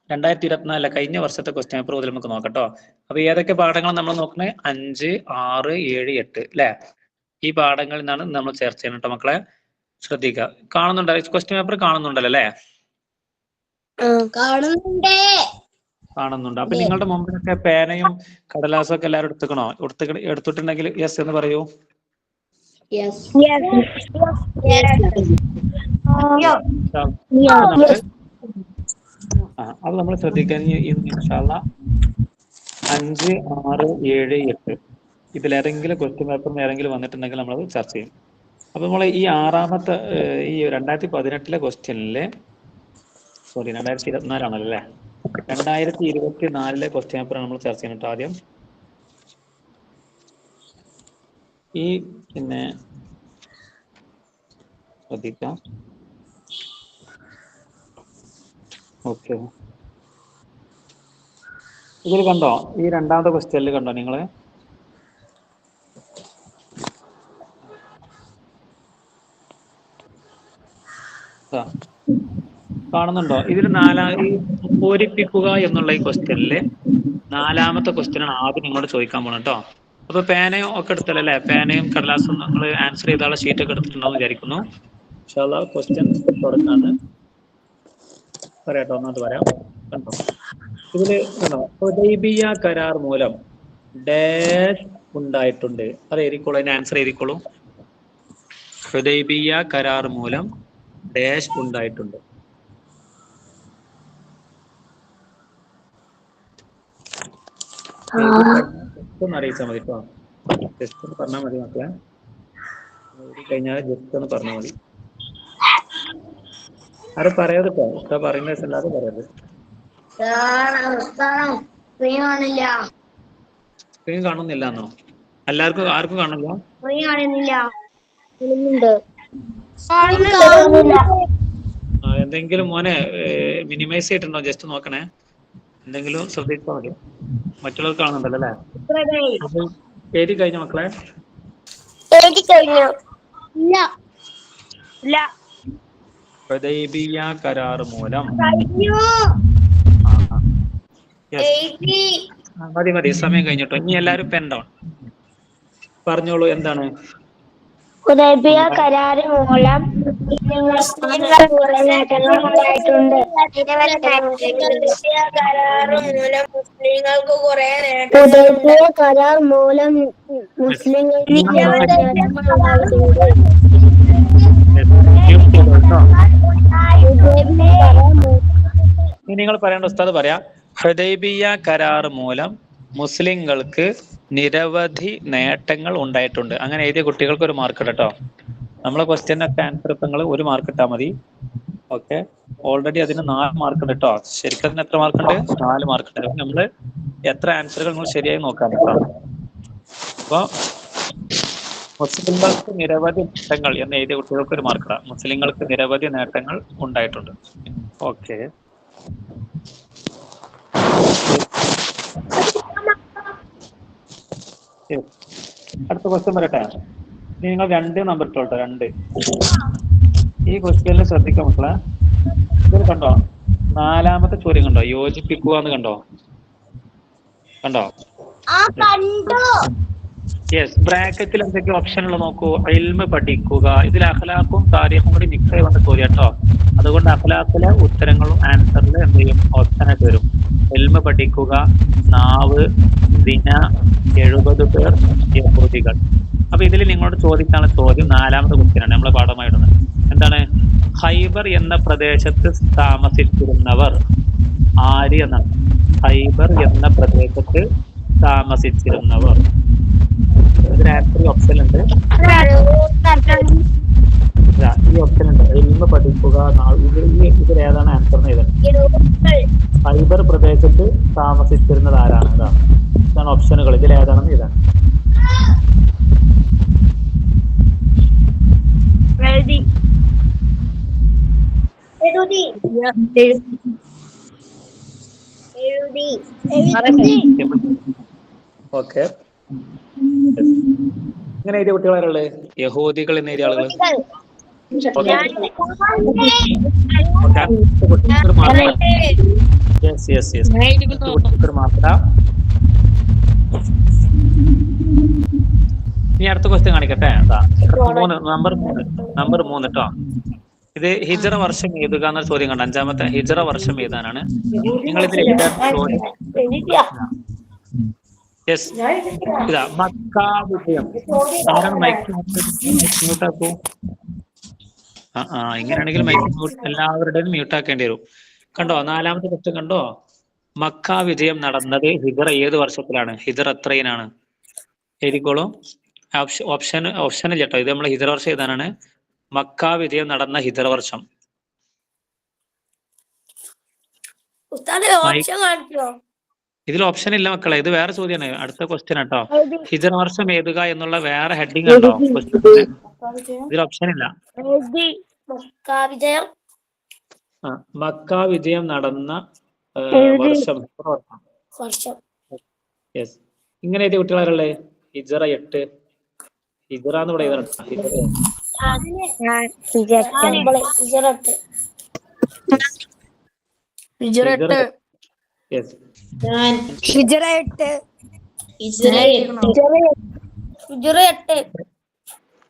2024 കഴിഞ്ഞ വർഷത്തെ ക്വസ്റ്റ്യൻ പേപ്പർ മുതൽ നമുക്ക് നോക്കട്ടോ. അപ്പൊ ഏതൊക്കെ പാഠങ്ങൾ നമ്മൾ നോക്കണേ? 5, 6, 7, 8 അല്ലെ? ഈ പാഠങ്ങളിൽ നിന്നാണ് നമ്മൾ ചർച്ച ചെയ്യണം കേട്ടോ മക്കളെ. ശ്രദ്ധിക്കുക, കാണുന്നുണ്ടല്ലോ ക്വസ്റ്റ്യൻ പേപ്പർ? കാണുന്നുണ്ടല്ലോ അല്ലെ? കാണുന്നുണ്ട്. അപ്പൊ നിങ്ങളുടെ മുമ്പിലൊക്കെ പേനയും കടലാസും ഒക്കെ എല്ലാവരും എടുത്തിട്ടുണ്ടെങ്കിൽ യെസ് എന്ന് പറയൂ. അത് നമ്മൾ ശ്രദ്ധിക്കാൻ ഇൻഷാല്ലാ 5, 6, 7, 8 ഇതിലേതെങ്കിലും ക്വസ്റ്റ്യൻ പേപ്പറിന് ഏതെങ്കിലും വന്നിട്ടുണ്ടെങ്കിൽ നമ്മളത് ചർച്ച ചെയ്യും. അപ്പൊ നമ്മളെ ഈ ആറാമത്തെ ഈ 2018 ക്വസ്റ്റ്യനിലെ 2024 ആണല്ലോ അല്ലെ? 2024 ക്വസ്റ്റ്യൻ പേപ്പർ നമ്മൾ ചർച്ച ചെയ്യുന്നുണ്ട്. ആദ്യം ഈ പിന്നെ ശ്രദ്ധിക്കാം. ഓക്കെ, ഇതിൽ കണ്ടോ? ഈ രണ്ടാമത്തെ ക്വസ്റ്റ്യനിൽ കണ്ടോ നിങ്ങള്? കാണുന്നുണ്ടോ? ഇതിൽ പൂരിപ്പിക്കുക എന്നുള്ള ഈ ക്വസ്റ്റ്യനില് 4ാമത്തെ ക്വസ്റ്റ്യനാണ് ആദ്യം നിങ്ങളോട് ചോദിക്കാൻ പോകണം കേട്ടോ. അപ്പൊ പേനയും ഒക്കെ എടുത്തല്ലേ? പേനയും കടലാസും നിങ്ങൾ ആൻസർ ചെയ്താലുള്ള ഷീറ്റ് ഒക്കെ എടുത്തിട്ടുണ്ടാവും വിചാരിക്കുന്നു. ഇൻഷാല്ലാ ക്വസ്റ്റ്യൻ തുടങ്ങാണ്. പറയാട്ടോ, ഒന്നാമത് പറയാം. കണ്ടോ ഇതില് കണ്ടോ? ഹുദൈബിയ കരാർ മൂലം ഡാഷ് ഉണ്ടായിട്ടുണ്ട്. അത് എഴുതിക്കോളൂ, അതിന് ആൻസർ എഴുതിക്കോളൂ. ഹുദൈബിയ കരാർ മൂലം ഡാഷ് ഉണ്ടായിട്ടുണ്ട്. ഒന്ന് അറിയിച്ചാൽ മതി കേട്ടോ. ജസ്റ്റ് ഒന്ന് പറഞ്ഞാൽ മതി മക്കളെ. കഴിഞ്ഞാൽ ജസ്റ്റ് ഒന്ന് പറഞ്ഞാൽ മതി. ആരും പറയാതെ കേട്ടോ. ഇത്ര പറയുന്ന അല്ലാതെ പറയരുത്. സ്ക്രീൻ കാണുന്നില്ല എന്നോ? എല്ലാവർക്കും ആർക്കും കാണില്ല? എന്തെങ്കിലും മോനെ മിനിമൈസ് ചെയ്തിട്ടുണ്ടോ? ജസ്റ്റ് നോക്കണേ. എന്തെങ്കിലും ശ്രദ്ധിച്ചാൽ മതി. മറ്റുള്ളവർ കാണുന്നുണ്ടല്ലോ അല്ലേ? എഴുതി കഴിഞ്ഞ മക്കളെ? ഹുദൈബിയ കരാർ മൂലം മതി, സമയം കഴിഞ്ഞിട്ടോ. ഇനി എല്ലാവരും പെൻ ഡൗൺ പറഞ്ഞോളൂ. എന്താണ് ഹുദൈബിയ കരാർ മൂലം നേട്ടങ്ങൾ ഉണ്ടായിട്ടുണ്ട്. ഹുദൈബിയ കരാർ മൂലം മുസ്ലിങ്ങൾക്ക് നിങ്ങൾ പറയേണ്ട ഉസ്താദ് പറയാം. ഹുദൈബിയ കരാർ മൂലം മുസ്ലിങ്ങൾക്ക് നിരവധി നേട്ടങ്ങൾ ഉണ്ടായിട്ടുണ്ട്. അങ്ങനെ എഴുതിയ കുട്ടികൾക്ക് ഒരു മാർക്ക് കേട്ടോ. നമ്മളെ ക്വസ്റ്റ്യനൊക്കെ ആൻസർ നിങ്ങൾ 1 മാർക്ക് ഇട്ടാൽ മതി. ഓക്കെ, ഓൾറെഡി അതിന് 4 മാർക്ക് ഉണ്ട് കേട്ടോ. ശരിക്കും അതിന് എത്ര മാർക്ക് ഉണ്ട്? 4 മാർക്ക് ഉണ്ട്. നമ്മള് എത്ര ആൻസറുകൾ നിങ്ങൾ ശരിയായി നോക്കാൻ കേട്ടോ. അപ്പൊ മുസ്ലിങ്ങൾക്ക് നിരവധി നേട്ടങ്ങൾ എന്ന് എഴുതിയ കുട്ടികൾക്ക് 1 മാർക്ക് ഇടാം. മുസ്ലിങ്ങൾക്ക് നിരവധി നേട്ടങ്ങൾ ഉണ്ടായിട്ടുണ്ട്. ഓക്കെ, അടുത്ത ക്വസ്റ്റ്യൻ വരട്ടെ. നിങ്ങൾ 2 നമ്പർ ഇട്ടോട്ടെ. 2 ഈ ക്വസ്റ്റ്യനിൽ ശ്രദ്ധിക്കാം മക്കളെ. ഇതിൽ കണ്ടോ 4ാമത്തെ ചോദ്യം കണ്ടോ? യോജിപ്പിക്കുക എന്ന് കണ്ടോ? യെസ്, ബ്രാക്കറ്റിൽ എന്തൊക്കെ ഓപ്ഷനുള്ള നോക്കൂ. ഇൽമ് പഠിക്കുക. ഇതിൽ അഖ്ലാഖും താരീഖും കൂടി മിക്സ് ആയി വന്ന ചോദ്യം കേട്ടോ. അതുകൊണ്ട് അഖ്ലാഖിലെ ഉത്തരങ്ങളും ആൻസറിൽ എന്ത് ചെയ്യും? ഓപ്ഷനായിട്ട് വരും. ഇൽമ് പഠിക്കുക, നാവ്, ദിന, 70 പേർ, യഹൂദികൾ. അപ്പൊ ഇതിൽ നിങ്ങളോട് ചോദിക്കാനുള്ള ചോദ്യം 4ാമത്തെ ക്വസ്റ്റ്യനാണ് നമ്മളെ പാഠമായിടുന്നത്. എന്താണ്? ഖൈബർ എന്ന പ്രദേശത്ത് താമസിച്ചിരുന്നവർ ആര് എന്നാണ്. ഖൈബർ എന്ന പ്രദേശത്ത് താമസിച്ചിരുന്നവർ. ഇതിന് ആൻസർ ഓപ്ഷൻ ഉണ്ട്. ഈ ഓപ്ഷൻ ഉണ്ട്. ഇൽമ് പഠിക്കുക. ഇതിൽ ഏതാണ് ആൻസർ എന്ന് എഴുതണം. ഖൈബർ പ്രദേശത്ത് താമസിച്ചിരുന്നത് ആരാണ്? ഇതാണ് ഓപ്ഷനുകൾ. ഇതിൽ ഏതാണെന്ന് എഴുതാൻ. ഓക്കെ. ഇങ്ങനെ എഴുതിയ കുട്ടികളാരുള്ളത്? യഹൂദികൾ എന്ന് എഴുതിയ ആളുകൾ. ഇനി അടുത്ത ക്വസ്റ്റ്യൻ കാണിക്കട്ടെ. നമ്പർ 3 കേട്ടോ. ഇത് ഹിജ്റ വർഷം ഏതുക എന്ന ചോദ്യം കണ്ട. 5ാമത്തെ ഹിജ്റ വർഷം ഏതാനാണ്? നിങ്ങൾ ഇതിൽ യെസ്, ഇതാ മക്കാ വിജയം. മ്യൂട്ടാക്കൂ. ഇങ്ങനെയാണെങ്കിൽ എല്ലാവരുടെയും മ്യൂട്ടാക്കേണ്ടി വരും. കണ്ടോ 4ാമത്തെ ക്വസ്റ്റ്യൻ കണ്ടോ? മക്കാ വിജയം നടന്നത് ഹിജ്റ ഏത് വർഷത്തിലാണ്? ഹിജ്റ എത്രയിനാണ്? എഴുതിക്കോളൂ. ഓപ്ഷനില്ല കേട്ടോ. ഇത് നമ്മൾ ഹിജ്റ വർഷം ഏതാനാണ്? മക്കാ വിജയം നടന്ന ഹിജ്റ വർഷം. ഇതിൽ ഓപ്ഷൻ ഇല്ല മക്കളെ. ഇത് വേറെ ചോദ്യമാണ്. അടുത്ത ക്വസ്റ്റ്യൻ കേട്ടോ. ഹിജ്റ വർഷം ഏതുക എന്നുള്ള വേറെ ഹെഡിങ് ഉണ്ടോ? ഇതിൽ ഓപ്ഷൻ ഇല്ല. മക്കാ വിജയം നടന്ന വർഷം. യെസ്. ഇങ്ങനെ എഴുതിയ കുട്ടികളാരല്ലേ? ഹിജ്റ 8. ഹിജ്റ എന്ന് പറയുന്നത്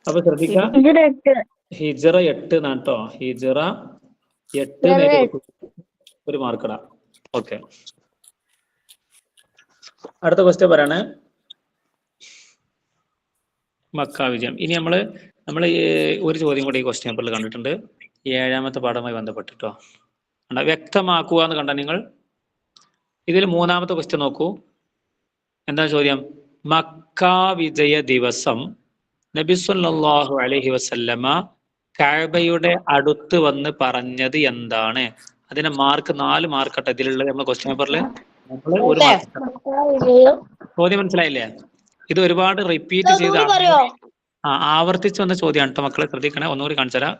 അപ്പൊ ശ്രദ്ധിക്കാം. ഹിജ്റ 8 എന്നാണ് കേട്ടോ. ഹിജ്റ 8 ഒരു മാർക്കടാ. ഓക്കെ. അടുത്ത ക്വസ്റ്റ്യൻ പറയാണ് മക്കാ വിജയം. ഇനി നമ്മള് ഒരു ചോദ്യം കൂടി ഈ ക്വസ്റ്റ്യൻ പേപ്പറിൽ കണ്ടിട്ടുണ്ട്. 7ാമത്തെ പാഠവുമായി ബന്ധപ്പെട്ടിട്ടോ. വ്യക്തമാക്കുക എന്ന് കണ്ട നിങ്ങൾ. ഇതിൽ 3ാമത്തെ ക്വസ്റ്റ്യൻ നോക്കൂ. എന്താ ചോദ്യം? മക്കാ വിജയ ദിവസം നബി സല്ലല്ലാഹു അലൈഹി വസല്ലമ കഅബയുടെ അടുത്ത് വന്ന് പറഞ്ഞത് എന്താണ്? അതിന് മാർക്ക് 4 മാർക്കട്ടെ ഇതിലുള്ളത്. നമ്മുടെ ക്വസ്റ്റ്യൻ പേപ്പറിൽ നമ്മൾ ഒരു മാർക്ക്. ചോദ്യം മനസ്സിലായില്ലേ? ഇത് ഒരുപാട് റിപ്പീറ്റ് ചെയ്ത് ആവർത്തിച്ച് വന്ന ചോദ്യമാണ് കേട്ടോ മക്കളെ. ശ്രദ്ധിക്കണേ. ഒന്നുകൂടി കാണിച്ചു തരാം.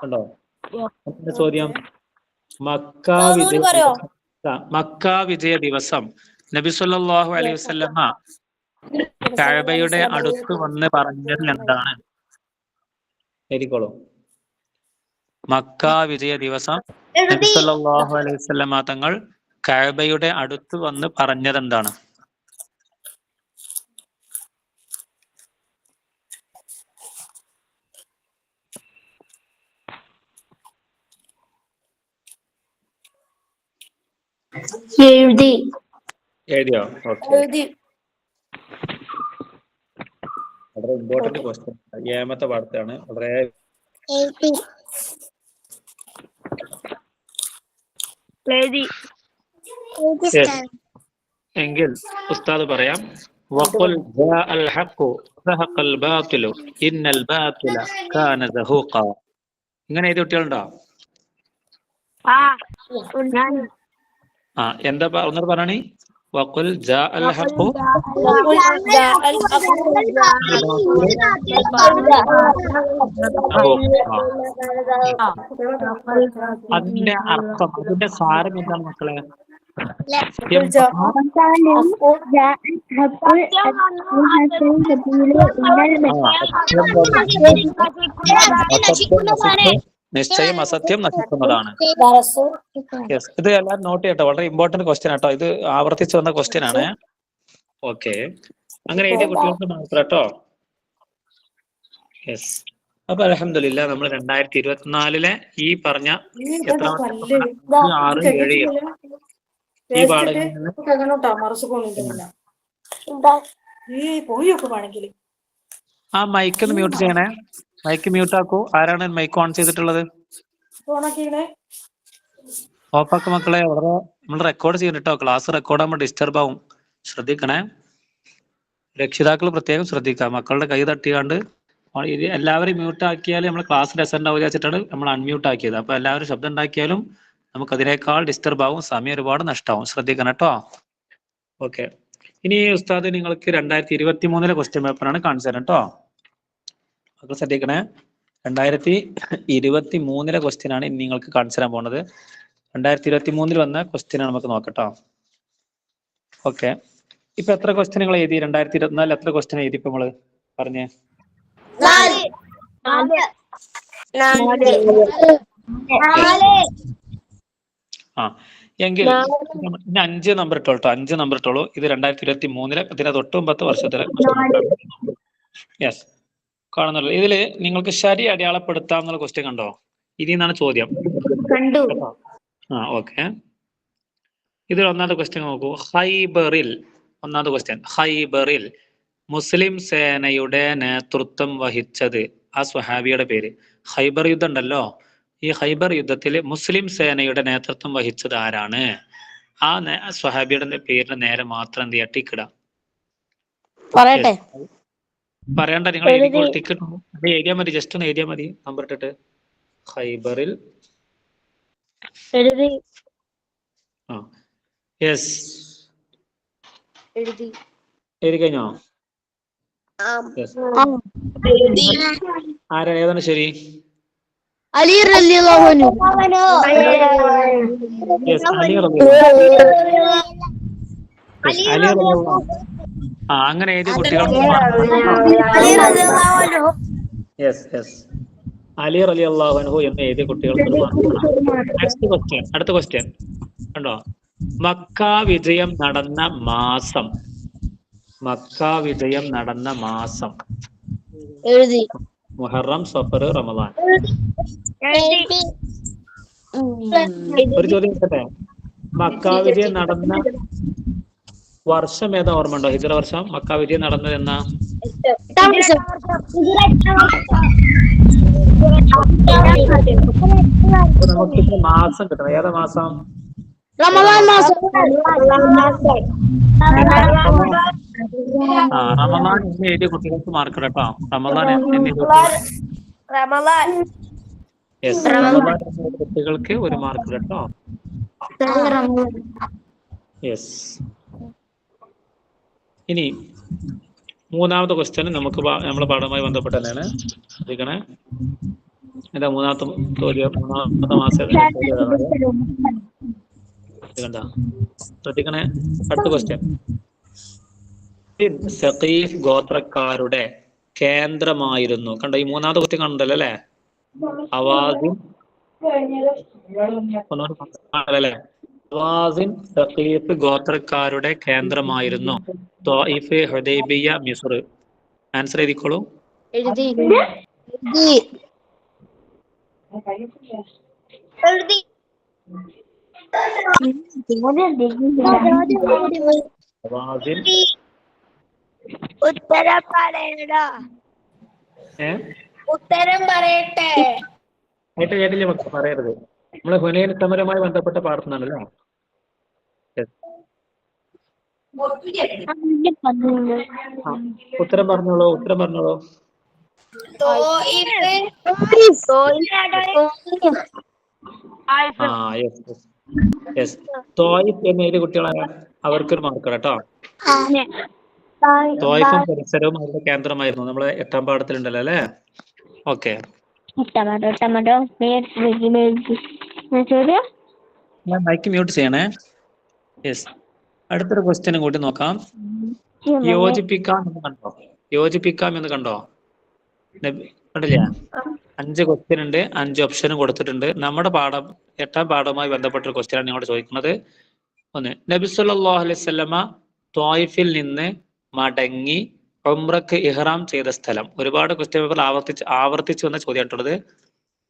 കണ്ടോ ചോദ്യം? മക്കാ വിജയ ദിവസം നബി സല്ലല്ലാഹു അലൈഹി വസല്ലമ കഅബയുടെ അടുത്ത് വന്ന് പറഞ്ഞത് എന്താണ്? എഴുതിക്കോളൂ. മക്കാ വിജയ ദിവസം നബി സല്ലല്ലാഹു അലൈഹി വസല്ലമ തങ്ങൾ കഅബയുടെ അടുത്ത് വന്ന് പറഞ്ഞത് എന്താണ്? എഴുതിയോ? ഓക്കെ. വളരെ ഇമ്പോർട്ടന്റ് ക്വസ്റ്റ്യൻ. 7ാമത്തെ പാഠത്താണ്. വളരെ എങ്കിൽ ഉസ്താദ് പറയാം. വഖുൽ ജാഅൽ ഹഖ് സഹഖൽ ബാതിലു ഇന്നൽ ബാതില കാന സഹൂഖ. ഇങ്ങനെ എഴുതിയ കുട്ടികളുണ്ടോ? എന്താ ഒന്നുകൂടെ പറയണേ. വഖുൽ ജാഅൽ ഹഖ് അതിന്റെ അർത്ഥം, അതിന്റെ സാരം എന്താണ് മക്കളെ? നിശ്ചയം അസത്യം നശിക്കുന്നതാണ്. ഇത് എല്ലാവരും നോട്ട് ചെയ്യട്ടോ. വളരെ ഇമ്പോർട്ടന്റ് ക്വസ്റ്റ്യൻ ആട്ടോ. ഇത് ആവർത്തിച്ച് വന്ന ക്വസ്റ്റ്യൻ ആണ്. ഓക്കെ. അങ്ങനെ എഴുതിയ കുട്ടികൾക്ക് മാത്രം കേട്ടോ. യെസ്. അപ്പൊ അൽഹംദുലില്ലാ നമ്മൾ 2024 ഈ പറഞ്ഞ എത്ര 6, 7 ഈ പാഠങ്ങളിൽ ആ മൈക്ക് ഒന്ന് മ്യൂട്ട് ചെയ്യണേ. മൈക്ക് മ്യൂട്ട് ആക്കൂ. ആരാണ് മൈക്ക് ഓൺ ചെയ്തിട്ടുള്ളത്? ഓഫാക്ക് മക്കളെ. വളരെ നമ്മൾ റെക്കോർഡ് ചെയ്യുന്നുണ്ട് കേട്ടോ. ക്ലാസ് റെക്കോർഡ് ആകുമ്പോൾ ഡിസ്റ്റർബ് ആവും. ശ്രദ്ധിക്കണേ. രക്ഷിതാക്കൾ പ്രത്യേകം ശ്രദ്ധിക്കുക. മക്കളുടെ കൈ തട്ടിയാണ്ട് എല്ലാവരും മ്യൂട്ട് ആക്കിയാലും നമ്മൾ ക്ലാസ് ലെസൺ ആവുക വെച്ചിട്ടാണ് നമ്മൾ അൺമ്യൂട്ട് ആക്കിയത്. അപ്പൊ എല്ലാവരും ശബ്ദം ഉണ്ടാക്കിയാലും നമുക്ക് അതിനേക്കാൾ ഡിസ്റ്റർബ് ആവും. സമയം ഒരുപാട് നഷ്ടമാവും. ശ്രദ്ധിക്കണം കേട്ടോ. ഓക്കെ. ഇനി ഉസ്താദ് നിങ്ങൾക്ക് 2023 ക്വസ്റ്റ്യൻ പേപ്പറാണ് കാണിച്ചു തരാം കേട്ടോ. മക്കൾ ശ്രദ്ധിക്കണേ. 2023 ക്വസ്റ്റ്യൻ ആണ് ഇനി നിങ്ങൾക്ക് കാണിച്ചു തരാൻ പോകുന്നത്. 2023 വന്ന ക്വസ്റ്റ്യൻ ആണ് നമുക്ക് നോക്കട്ടോ. ഓക്കെ. ഇപ്പൊ എത്ര ക്വസ്റ്റ്യൻ നിങ്ങൾ എഴുതി? 2024 എത്ര ക്വസ്റ്റ്യൻ എഴുതി ഇപ്പൊ നമ്മള് പറഞ്ഞേ? 4 ആ എങ്കിൽ 5 നമ്പർ ഇട്ടോളൂ. 5 നമ്പർ ഇട്ടോളൂ. ഇത് 2023 ഇതിനെ തൊട്ട് 9 വർഷത്തിലെ യെസ് കാണുന്നുള്ളൂ. ഇതില് നിങ്ങൾക്ക് ശരി അടയാളപ്പെടുത്താന്നുള്ള ക്വസ്റ്റ്യൻ കണ്ടോ? ഇനി എന്നാണ് ചോദ്യം. കണ്ടു. ആ ഓക്കെ. ഇതിൽ ഒന്നാമത്തെ ക്വസ്റ്റ്യൻ നോക്കൂ. ഹൈബറിൽ ഒന്നാമത്തെ ക്വസ്റ്റ്യൻ, ഹൈബറിൽ മുസ്ലിം സേനയുടെ നേതൃത്വം വഹിച്ചത് ആ സ്വഹാബിയുടെ പേര്. ഹൈബർ യുദ്ധം ഉണ്ടല്ലോ, ഈ ഹൈബർ യുദ്ധത്തിൽ മുസ്ലിം സേനയുടെ നേതൃത്വം വഹിച്ചത് ആരാണ്? ആ സ്വഹാബിയുടെ പേരിന് നേരെ മാത്രം എന്ത് ചെയ്യുക? ടിക്കിടാം. പറയട്ടെ. പറയണ്ട, നിങ്ങൾ ടിക്കറ്റ് എഴുതിയാ മതി. ജസ്റ്റ് ഒന്ന് എഴുതിയാ മതി നമ്പർ ഇട്ടിട്ട്. ഹൈബറിൽ ആ യെസ് എഴുതി കഴിഞ്ഞോ? ആരാ ഏതാണ് ശരി? അലി റളിയല്ലാഹു അൻഹു. യെസ് അലി റളിയല്ലാഹു ആ അങ്ങനെ എഴുതിയ കുട്ടികൾ യെസ് യെസ് അലി റളിയല്ലാഹു അൻഹു എന്ന് എഴുതിയ കുട്ടികൾക്ക് നെക്സ്റ്റ് ക്വസ്റ്റ്യൻ. അടുത്ത ക്വസ്റ്റ്യൻ കണ്ടോ? മക്ക വിജയം നടന്ന മാസം. മക്ക വിജയം നടന്ന മാസം. എഴുതി. മുഹറം, സഫർ, റമദാൻ. ഒരു ചോദ്യം കേട്ടെ. മക്ക വിജയം നടന്ന വർഷം ഏതാ ഓർമ്മ ഉണ്ടോ? ഹിജ്റ വർഷം മക്ക വിജയം നടന്നത് എന്നാ? നമുക്ക് മാസം കിട്ടണം. ഏതാ മാസം? റമദാൻ മാസം. ആ റമദാൻ എന്ന് എഴുതിയ കുട്ടികൾക്ക് മാർക്ക് കേട്ടോ. റമദാൻ എന്ന് കുട്ടികൾക്ക് ഒരു മാർക്ക് കേട്ടോ. യെസ്. ഇനി മൂന്നാമത്തെ ക്വസ്റ്റ്യൻ നമുക്ക് നമ്മളെ പാഠവുമായി ബന്ധപ്പെട്ട് തന്നെയാണ്. ശ്രദ്ധിക്കണേ. എന്താ മൂന്നാമത്തെ ചോദ്യം? മൂന്നാമത്തെ മാസം കണ്ട ശ്രദ്ധിക്കണേ. അടുത്ത ക്വസ്റ്റ്യൻ. സഖീഫ് ഗോത്രക്കാരുടെ കേന്ദ്രമായിരുന്നു. കണ്ടോ? ഈ മൂന്നാമത്തെ ക്വസ്റ്റ്യൻ കണ്ടല്ലോ അല്ലേ? ഹവാസിൻ അല്ലേ? ഹവാസിൻ സഖീഫ് ഗോത്രക്കാരുടെ കേന്ദ്രമായിരുന്നു. Taif, Hudaibiya, Misr. ആൻസർ എഴുതിക്കോളൂ. എഴുതി. ഹവാസിൻ ഉത്തരം പറയണോ? ഉത്തരം പറയട്ടെ. കേട്ടില്ലേ മക്കൾ? പറയരുത്. നമ്മള് ഹുനൈൻ സമരവുമായി ബന്ധപ്പെട്ട പാഠത്തിനാണല്ലോ. ഉത്തരം പറഞ്ഞോളൂ. ഉത്തരം പറഞ്ഞോളൂ. ആ യെസ് യെസ്. തോയിഫ് എന്ന് എഴുതിയ കുട്ടികളാണ്. അവർക്കൊരു മാർക്ക് കേട്ടോ. തോയിഫും പരിസരവും അവരുടെ കേന്ദ്രമായിരുന്നു. നമ്മള് 8ാം പാഠത്തിലുണ്ടല്ലോ അല്ലേ? ഓക്കെ. ഞാൻ മൈക്ക് മ്യൂട്ട് ചെയ്യണേ. യെസ്. അടുത്തൊരു ക്വസ്റ്റ്യനും കൂടി നോക്കാം. യോജിപ്പിക്കാം എന്ന് കണ്ടോ? യോജിപ്പിക്കാം എന്ന് കണ്ടോ? കണ്ടില്ലേ? 5 ക്വസ്റ്റ്യൻ ഉണ്ട്. 5 ഓപ്ഷനും കൊടുത്തിട്ടുണ്ട്. നമ്മുടെ പാഠം 8ാം പാഠവുമായി ബന്ധപ്പെട്ട ഒരു ക്വസ്റ്റ്യനാണ് നിങ്ങളോട് ചോദിക്കുന്നത്. ഒന്ന്, നബി സല്ലല്ലാഹു അലൈഹി വസല്ലമ ത്വായിഫിൽ നിന്ന് മടങ്ങി ഉംറക്ക് ഇഹ്റാം ചെയ്ത സ്ഥലം. ഒരുപാട് ക്വസ്റ്റ്യൻ പേപ്പർ ആവർത്തിച്ചു വന്ന ചോദ്യമായിട്ടുള്ളത്.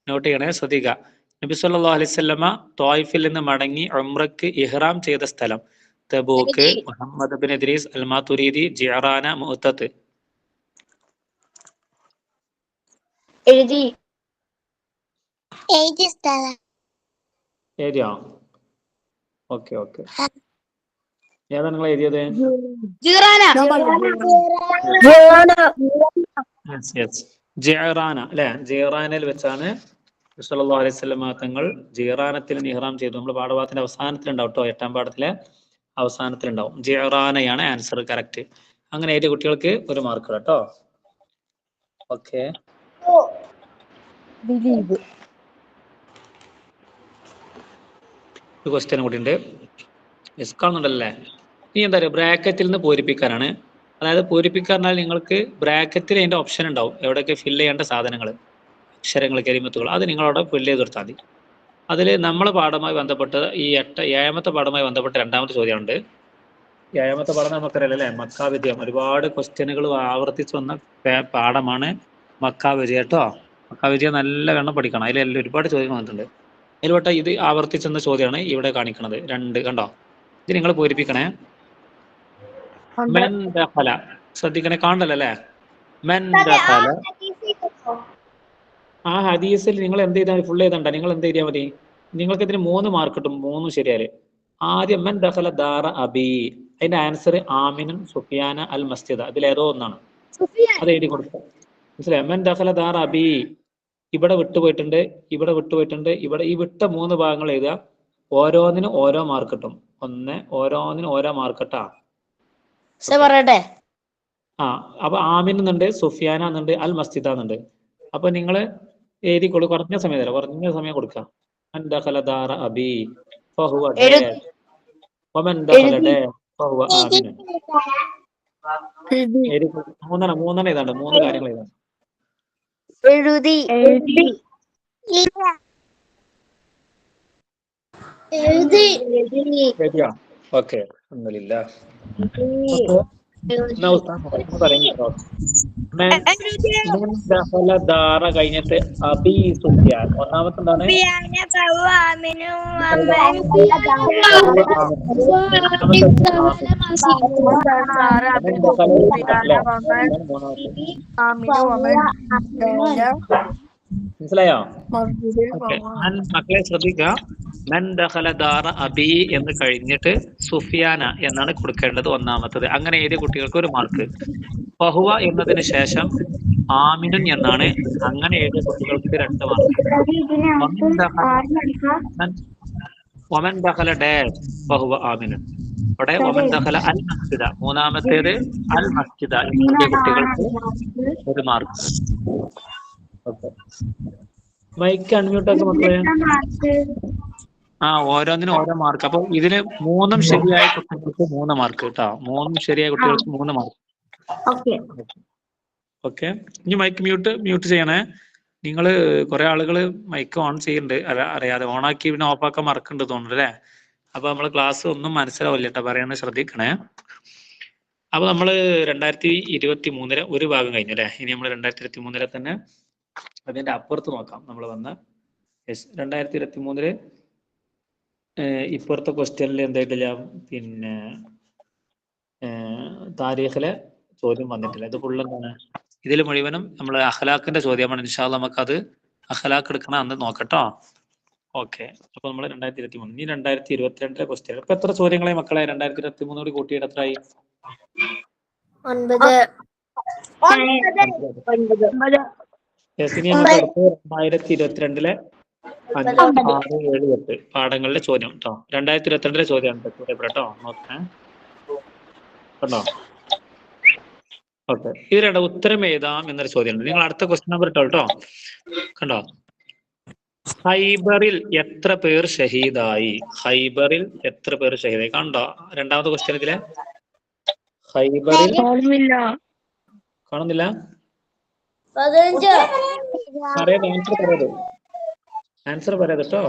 നോട്ട് ചെയ്യണേ, ശ്രദ്ധിക്കുക. നബി സല്ലല്ലാഹു അലൈഹി വസല്ലമ ത്വായിഫിൽ നിന്ന് മടങ്ങി ഉംറക്ക് ഇഹ്റാം ചെയ്ത സ്ഥലം. Tabuk, Muhammad bin Idris, Al Maturidi, Jirana, Mutah. എഴുതി. എഴുതിയോ? Okay okay. ഏതാണ് നിങ്ങൾ എഴുതിയത്? ജിഅറാന അല്ലെ? ജിഅറാനയിൽ വെച്ചാണ് സല്ലല്ലാഹു അലൈഹി വസല്ലമ തങ്ങൾ ജിഅറാനത്തിൽ ഇഹ്റാം ചെയ്തു. നമ്മൾ പാഠഭാഗത്തിന്റെ അവസാനത്തിലുണ്ടാവും കേട്ടോ. 8ാം പാഠത്തിലെ അവസാനത്തിലുണ്ടാവും. ജിഅറാനയാണ് ആൻസർ കറക്റ്റ്. അങ്ങനെ എഴുതിയ കുട്ടികൾക്ക് ഒരു മാർക്ക് കേട്ടോ. ഓക്കെ. ഒരു ക്വസ്റ്റ്യൻ കൂടി ഉണ്ട്. കാണുന്നുണ്ടല്ലേ? ഇനി എന്താ പറയുക, ബ്രാക്കറ്റിൽ നിന്ന് പൂരിപ്പിക്കാനാണ്. അതായത് പൂരിപ്പിക്കാറിനാൽ നിങ്ങൾക്ക് ബ്രാക്കറ്റിൽ അതിന്റെ ഓപ്ഷൻ ഉണ്ടാവും, എവിടെയൊക്കെ ഫില്ല് ചെയ്യേണ്ട സാധനങ്ങൾ, അക്ഷരങ്ങൾ, കലിമത്തുകൾ, അത് നിങ്ങളവിടെ ഫില്ല് ചെയ്ത് കൊടുത്താൽ മതി. അതിൽ നമ്മളെ പാഠവുമായി ബന്ധപ്പെട്ട് ഈ ഏഴാമത്തെ പാഠവുമായി ബന്ധപ്പെട്ട് രണ്ടാമത്തെ ചോദ്യമുണ്ട്. ഏഴാമത്തെ പാഠം നമുക്കറിയാലോ അല്ലേ, മക്കാ വിജയം. ഒരുപാട് ക്വസ്റ്റ്യനുകൾ ആവർത്തിച്ച് വന്ന പാഠമാണ് മക്കാ വിജയം കേട്ടോ. മക്കാ വിജയം നല്ല വെണ്ണം പഠിക്കണം, അതിലെല്ലാം ഒരുപാട് ചോദ്യങ്ങൾ വന്നിട്ടുണ്ട്. അതിൽപ്പെട്ട ഇത് ആവർത്തിച്ചെന്ന ചോദ്യമാണ് ഇവിടെ കാണിക്കുന്നത്. 2 കണ്ടോ, ഇത് നിങ്ങൾ പൂരിപ്പിക്കണേ. മെൻ ദഖല, ശ്രദ്ധിക്കണേ, കാണണ്ടല്ലോ അല്ലേ. മെൻ ദഖല, ആ ഹദീസിൽ നിങ്ങൾ എന്ത് ചെയ്താൽ ഫുൾ ചെയ്തണ്ട, നിങ്ങൾ എന്ത് ചെയ്താൽ മതി, നിങ്ങൾക്ക് ഇതിന് 3 മാർക്ക് കിട്ടും, 3 ശരിയാല്. ആദ്യം മെൻ ദഖല ദാറ അബി, അതിന്റെ ആൻസർ ആമിനുൻ സുഫിയാന അൽ മസ്ജിദ, ഇതിലേതോ ഒന്നാണ്, അത് എഴുതി കൊടുക്കുക. മനസ്സിലായോ? മെൻ ദഖല ദാറ അബി, ഇവിടെ വിട്ടുപോയിട്ടുണ്ട്, ഇവിടെ വിട്ടുപോയിട്ടുണ്ട്, ഇവിടെ ഈ വിട്ട 3 ഭാഗങ്ങൾ എഴുതുക. ഓരോന്നിനും ഓരോ മാർക്ക് കിട്ടും. ഓരോന്നിനും ഓരോ മാർക്ക് കിട്ടാ. പറയട്ടെ. അപ്പൊ ആമിൻ എന്നുണ്ട്, സുഫിയാന എന്നുണ്ട്, അൽ മസ്ജിദ എന്നുണ്ട്. അപ്പൊ നിങ്ങള് എഴുതിക്കൊള്ളു, കുറഞ്ഞ സമയം കൊടുക്കുക. മൻ ദഖല ദാറ അബി ഫഹുവ ഡാഷ് വമൻ ദഖല ഡാഷ് ഫഹുവ ആമിൻ. മൂന്നെണ്ണം ഇതാണ്, 3 കാര്യങ്ങൾ ഇതാണ്. എഴുതി ശരിയാ, ഓക്കെ. അൽഹംദുലില്ലാഹ്. ദാറ കഴിഞ്ഞിട്ട് അബി സുഫിയാൻ, ഒന്നാമത്തെ എന്താണ്? മനസ്സിലായോ? മക്കളെ ശ്രദ്ധിക്കുക. മൻ ദഖല ദാറ അബി എന്ന് കഴിഞ്ഞിട്ട് സുഫിയാന എന്നാണ് കൊടുക്കേണ്ടത്, ഒന്നാമത്തത്. അങ്ങനെ എഴുതിയ കുട്ടികൾക്ക് 1 മാർക്ക്. ഫഹുവ എന്നതിന് ശേഷം ആമിനുൻ എന്നാണ്, അങ്ങനെ എഴുതിയ കുട്ടികൾക്ക് 2 മാർക്ക്. വമൻ ദഖല ഡാഷ് ഫഹുവ ആമിനുൻ, അവിടെ വമൻ ദഖല അൽ മസ്ജിദ, മൂന്നാമത്തേത് അൽ മസ്ജിദ എഴുതിയ കുട്ടികൾക്ക് 1 മാർക്ക്. മൈക്ക് അൺമ്യൂട്ട് ആക്കുക മക്കളെ. ഓരോന്നിനും ഓരോ മാർക്ക്. അപ്പൊ ഇതിന് 3 ശരിയായ കുട്ടികൾക്ക് 3 മാർക്ക് കേട്ടോ. 3 ശരിയായ കുട്ടികൾക്ക് 3 മാർക്ക്. ഓക്കെ. ഇനി മൈക്ക് മ്യൂട്ട് ചെയ്യണേ. നിങ്ങള് കുറെ ആളുകൾ മൈക്ക് ഓൺ ചെയ്യുന്നുണ്ട്, അറിയാതെ ഓണാക്കി പിന്നെ ഓഫാക്കാൻ മറക്കുന്നുണ്ട് തോന്നുന്നു അല്ലേ. അപ്പൊ നമ്മള് ക്ലാസ് ഒന്നും മനസ്സിലാവില്ല കേട്ടോ, പറയാൻ ശ്രദ്ധിക്കണേ. അപ്പൊ നമ്മള് 2023 ഒരു ഭാഗം കഴിഞ്ഞു അല്ലെ. ഇനി നമ്മൾ 2023 തന്നെ അതിന്റെ അപ്പുറത്ത് നോക്കാം. നമ്മൾ വന്ന 2023 ഇപ്പുറത്തെ ക്വസ്റ്റ്യനിൽ എന്തായിട്ടില്ല, പിന്നെ താരീഖിലെ ചോദ്യം വന്നിട്ടില്ല. ഇത് ഫുള്ള് എന്താണ്, ഇതിൽ മുഴുവനും നമ്മൾ അഖ്ലാഖിന്റെ ചോദ്യമാണ്. ഇൻഷാ അല്ലാഹ് നമുക്കത് അഖ്ലാഖ് എടുക്കണം അന്ന് നോക്കട്ടോ. ഓക്കെ. അപ്പൊ നമ്മൾ 2023, ഇനി 2022 ക്വസ്റ്റ്യൻ. ഇപ്പൊ എത്ര ചോദ്യങ്ങളായി മക്കളെ? 2023 കൂടി കൂട്ടിയിട്ട് എത്രയായി? 9. ഇനി നമുക്ക് അടുത്ത 2022 5, 6, 7, 8 പാഠങ്ങളിലെ ചോദ്യം കേട്ടോ. 2022 ചോദ്യമാണ് കേട്ടോ, നോക്കണേ കണ്ടോ. ഓക്കെ. ഇത് ഉത്തരം എഴുതാം എന്നൊരു ചോദ്യമുണ്ട്. നിങ്ങൾ അടുത്ത ക്വസ്റ്റ്യൻ നമ്പർ ഇട്ടോ കേട്ടോ. കണ്ടോ, ഹൈബറിൽ എത്ര പേർ ഷഹീദായി? ഹൈബറിൽ എത്ര പേർ ഷഹീദായി? കണ്ടോ രണ്ടാമത്തെ ക്വസ്റ്റ്യൻ ഇതിലെ? ഹൈബറിൽ കാണുന്നില്ല? ആൻസർ പറയാതെ കേട്ടോ.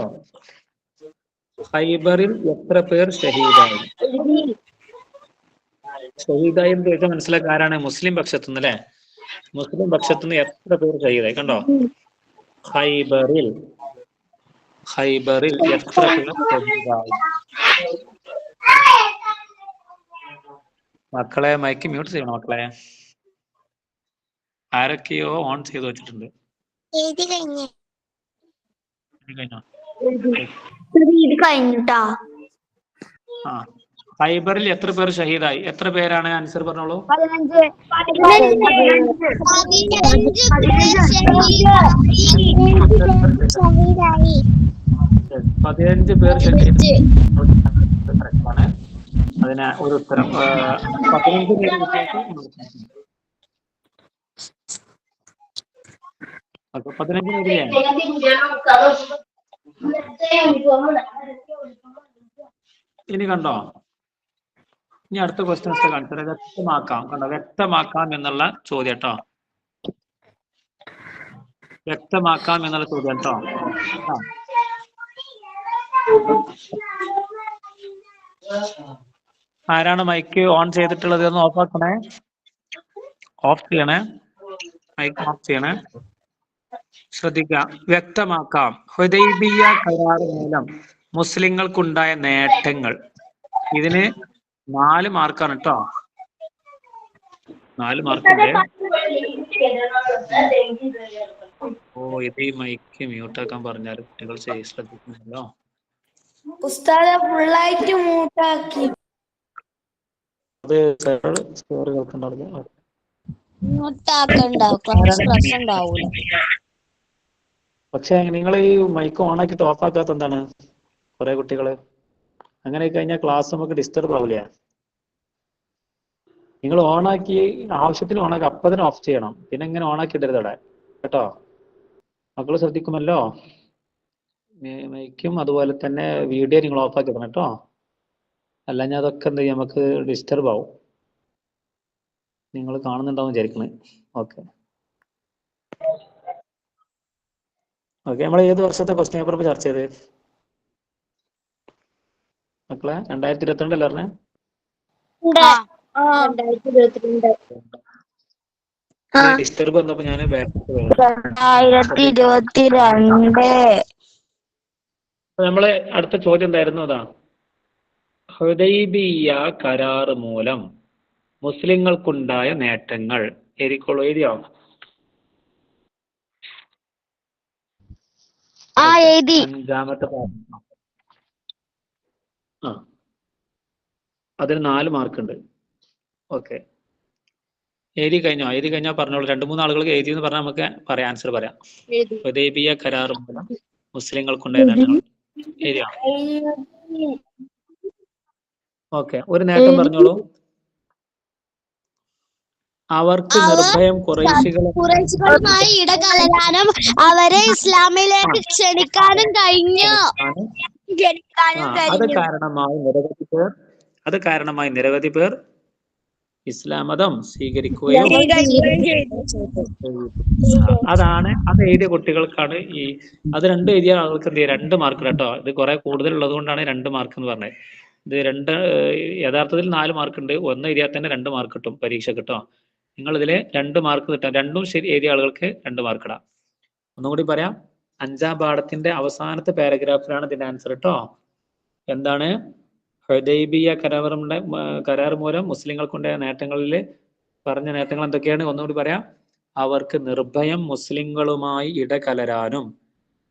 ഹൈബറിൽ എത്ര പേർ ഷഹീദായി? ഷഹീദായി എന്ന് ചോദിച്ചാൽ മനസ്സിലാക്കുക ആരാണ്? മുസ്ലിം പക്ഷത്തുനിന്ന് അല്ലെ. മുസ്ലിം പക്ഷത്തുനിന്ന് എത്ര പേർ ഷഹീദായി? കണ്ടോ, ഹൈബറിൽ എത്ര പേർ ഷഹീദായി? മക്കളെ മൈക്ക് മ്യൂട്ട് ചെയ്യണം മക്കളെ. ആരൊക്കെയോ ഓൺ ചെയ്ത് വെച്ചിട്ടുണ്ട്. കഴിഞ്ഞോ? ഹൈബറിൽ എത്ര പേർ ഷഹീദായി? എത്ര പേരാണ്? ആൻസർ പറഞ്ഞോളൂ. 15 പേർ ഷഹീദായി. അതിന് ഒരു ഉത്തരം 15 പേര്. 15 പേരില്ലേ? ഇനി കണ്ടോ, ഇനി അടുത്ത ക്വസ്റ്റ്യൻസ് കാണിച്ചത് വ്യക്തമാക്കാം. കണ്ടോ, വ്യക്തമാക്കാം എന്നുള്ള ചോദ്യം കേട്ടോ. വ്യക്തമാക്കാം എന്നുള്ള ചോദ്യം കേട്ടോ. ആരാണ് മൈക്ക് ഓൺ ചെയ്തിട്ടുള്ളത് എന്ന് ഓഫ് ആക്കണേ, ഓഫ് ചെയ്യണേ, മൈക്ക് ഓഫ് ചെയ്യണേ. ശ്രദ്ധിക്കുക. വ്യക്തമാക്കാം. ഹുദൈബിയ കരാർ മൂലം മുസ്ലിങ്ങൾക്കുണ്ടായ നേട്ടങ്ങൾ. ഇതിന് 4 മാർക്കാണ് കേട്ടോ. 4 മാർക്കുണ്ട്. ഓ, ഇത് ഈ മൈക്ക് മ്യൂട്ടാക്കാൻ പറഞ്ഞാൽ കുട്ടികൾ ശ്രദ്ധിക്കുന്നില്ലോ. ഉസ്താദ് ഫുള്ളായിട്ട് മൂട്ടാക്കി. അത് സ്റ്റോറി കേൾക്കണ്ടാവില്ല. പക്ഷെ നിങ്ങൾ ഈ മൈക്ക് ഓൺ ആക്കിയിട്ട് ഓഫ് ആക്കാത്ത എന്താണ്? കുറെ കുട്ടികള് അങ്ങനെ കഴിഞ്ഞാൽ ക്ലാസ് നമുക്ക് ഡിസ്റ്റർബ് ആവില്ല. നിങ്ങൾ ഓണാക്കി ആവശ്യത്തിന് ഓണാക്കി അപ്പം തന്നെ ഓഫ് ചെയ്യണം. പിന്നെ ഇങ്ങനെ ഓണാക്കി ഇടരുത് അവിടെ കേട്ടോ. മക്കള് ശ്രദ്ധിക്കുമല്ലോ. മൈക്കും അതുപോലെ തന്നെ വീഡിയോ നിങ്ങൾ ഓഫ് ആക്കി ഇടണം കേട്ടോ. അല്ല ഞാൻ അതൊക്കെ എന്ത് ചെയ്യും, നമുക്ക് ഡിസ്റ്റർബ് ആവും. നിങ്ങൾ കാണുന്നുണ്ടാവും വിചാരിക്കണേ. Okay okay. നമ്മൾ ഏത് വർഷത്തെ ക്വസ്റ്റ്യൻ പേപ്പർ ചർച്ച ചെയ്ത് മക്കളെ? 2022 അല്ലേ പറഞ്ഞേ? 2022. ഡിസ്റ്റർബ് വന്നപ്പോ ഞാൻ 2022. നമ്മളെ അടുത്ത ചോദ്യം എന്തായിരുന്നു? അതാ, ഹുദൈബിയ കരാർ മൂലം മുസ്ലിങ്ങൾക്കുണ്ടായ നേട്ടങ്ങൾ. എഴുതിക്കോളൂ. എഴുതിയോ? അഞ്ചാമത്തെ പാഠം. അതിന് 4 മാർക്കുണ്ട്. ഓക്കെ, എഴുതി കഴിഞ്ഞോ? എഴുതി കഴിഞ്ഞാൽ പറഞ്ഞോളൂ. 2-3 ആളുകൾ എഴുതി എന്ന് പറഞ്ഞാൽ നമുക്ക് പറയാം, ആൻസർ പറയാം. ഹുദൈബിയ കരാർ മൂലം മുസ്ലിങ്ങൾക്കുണ്ടായ നേട്ടങ്ങൾ. എഴുതിയോ? ഓക്കെ, ഒരു നേട്ടം പറഞ്ഞോളൂ. അവർക്ക് നിർഭയം കുറേശികളുമായി ഇടകലരാനും അവരെ ഇസ്ലാമിലേക്ക് ക്ഷണിക്കാനും കഴിഞ്ഞു. അത് കാരണമായി നിരവധി പേർ ഇസ്ലാം മതം സ്വീകരിക്കുകയും അത് എഴുതിയ കുട്ടികൾക്കാണ് അത് 2 എഴുതിയ ആൾക്ക് എന്ത് 2 മാർക്ക് കേട്ടോ. ഇത് കുറെ കൂടുതൽ ഉള്ളത് കൊണ്ടാണ് 2 മാർക്ക് എന്ന് പറഞ്ഞത്. ഇത് യഥാർത്ഥത്തിൽ 4 മാർക്ക് ഉണ്ട്. 1 എഴുതിയാൽ തന്നെ 2 മാർക്ക് കിട്ടും പരീക്ഷ കേട്ടോ. നിങ്ങൾ ഇതില് 2 മാർക്ക് കിട്ടാം. 2ഉം ശരി എഴുതിയ ആളുകൾക്ക് 2 മാർക്ക് ഇടാം. ഒന്നുകൂടി പറയാം. 5-ാം പാഠത്തിന്റെ അവസാനത്തെ പാരഗ്രാഫിലാണ് ഇതിന്റെ ആൻസർ കേട്ടോ. എന്താണ്? ഹുദൈബിയ കരാർ മൂലം മുസ്ലിങ്ങൾക്കുണ്ടായ നേട്ടങ്ങളിൽ പറഞ്ഞ നേട്ടങ്ങൾ എന്തൊക്കെയാണ്? ഒന്നുകൂടി പറയാം. അവർക്ക് നിർഭയം മുസ്ലിങ്ങളുമായി ഇടകലരാനും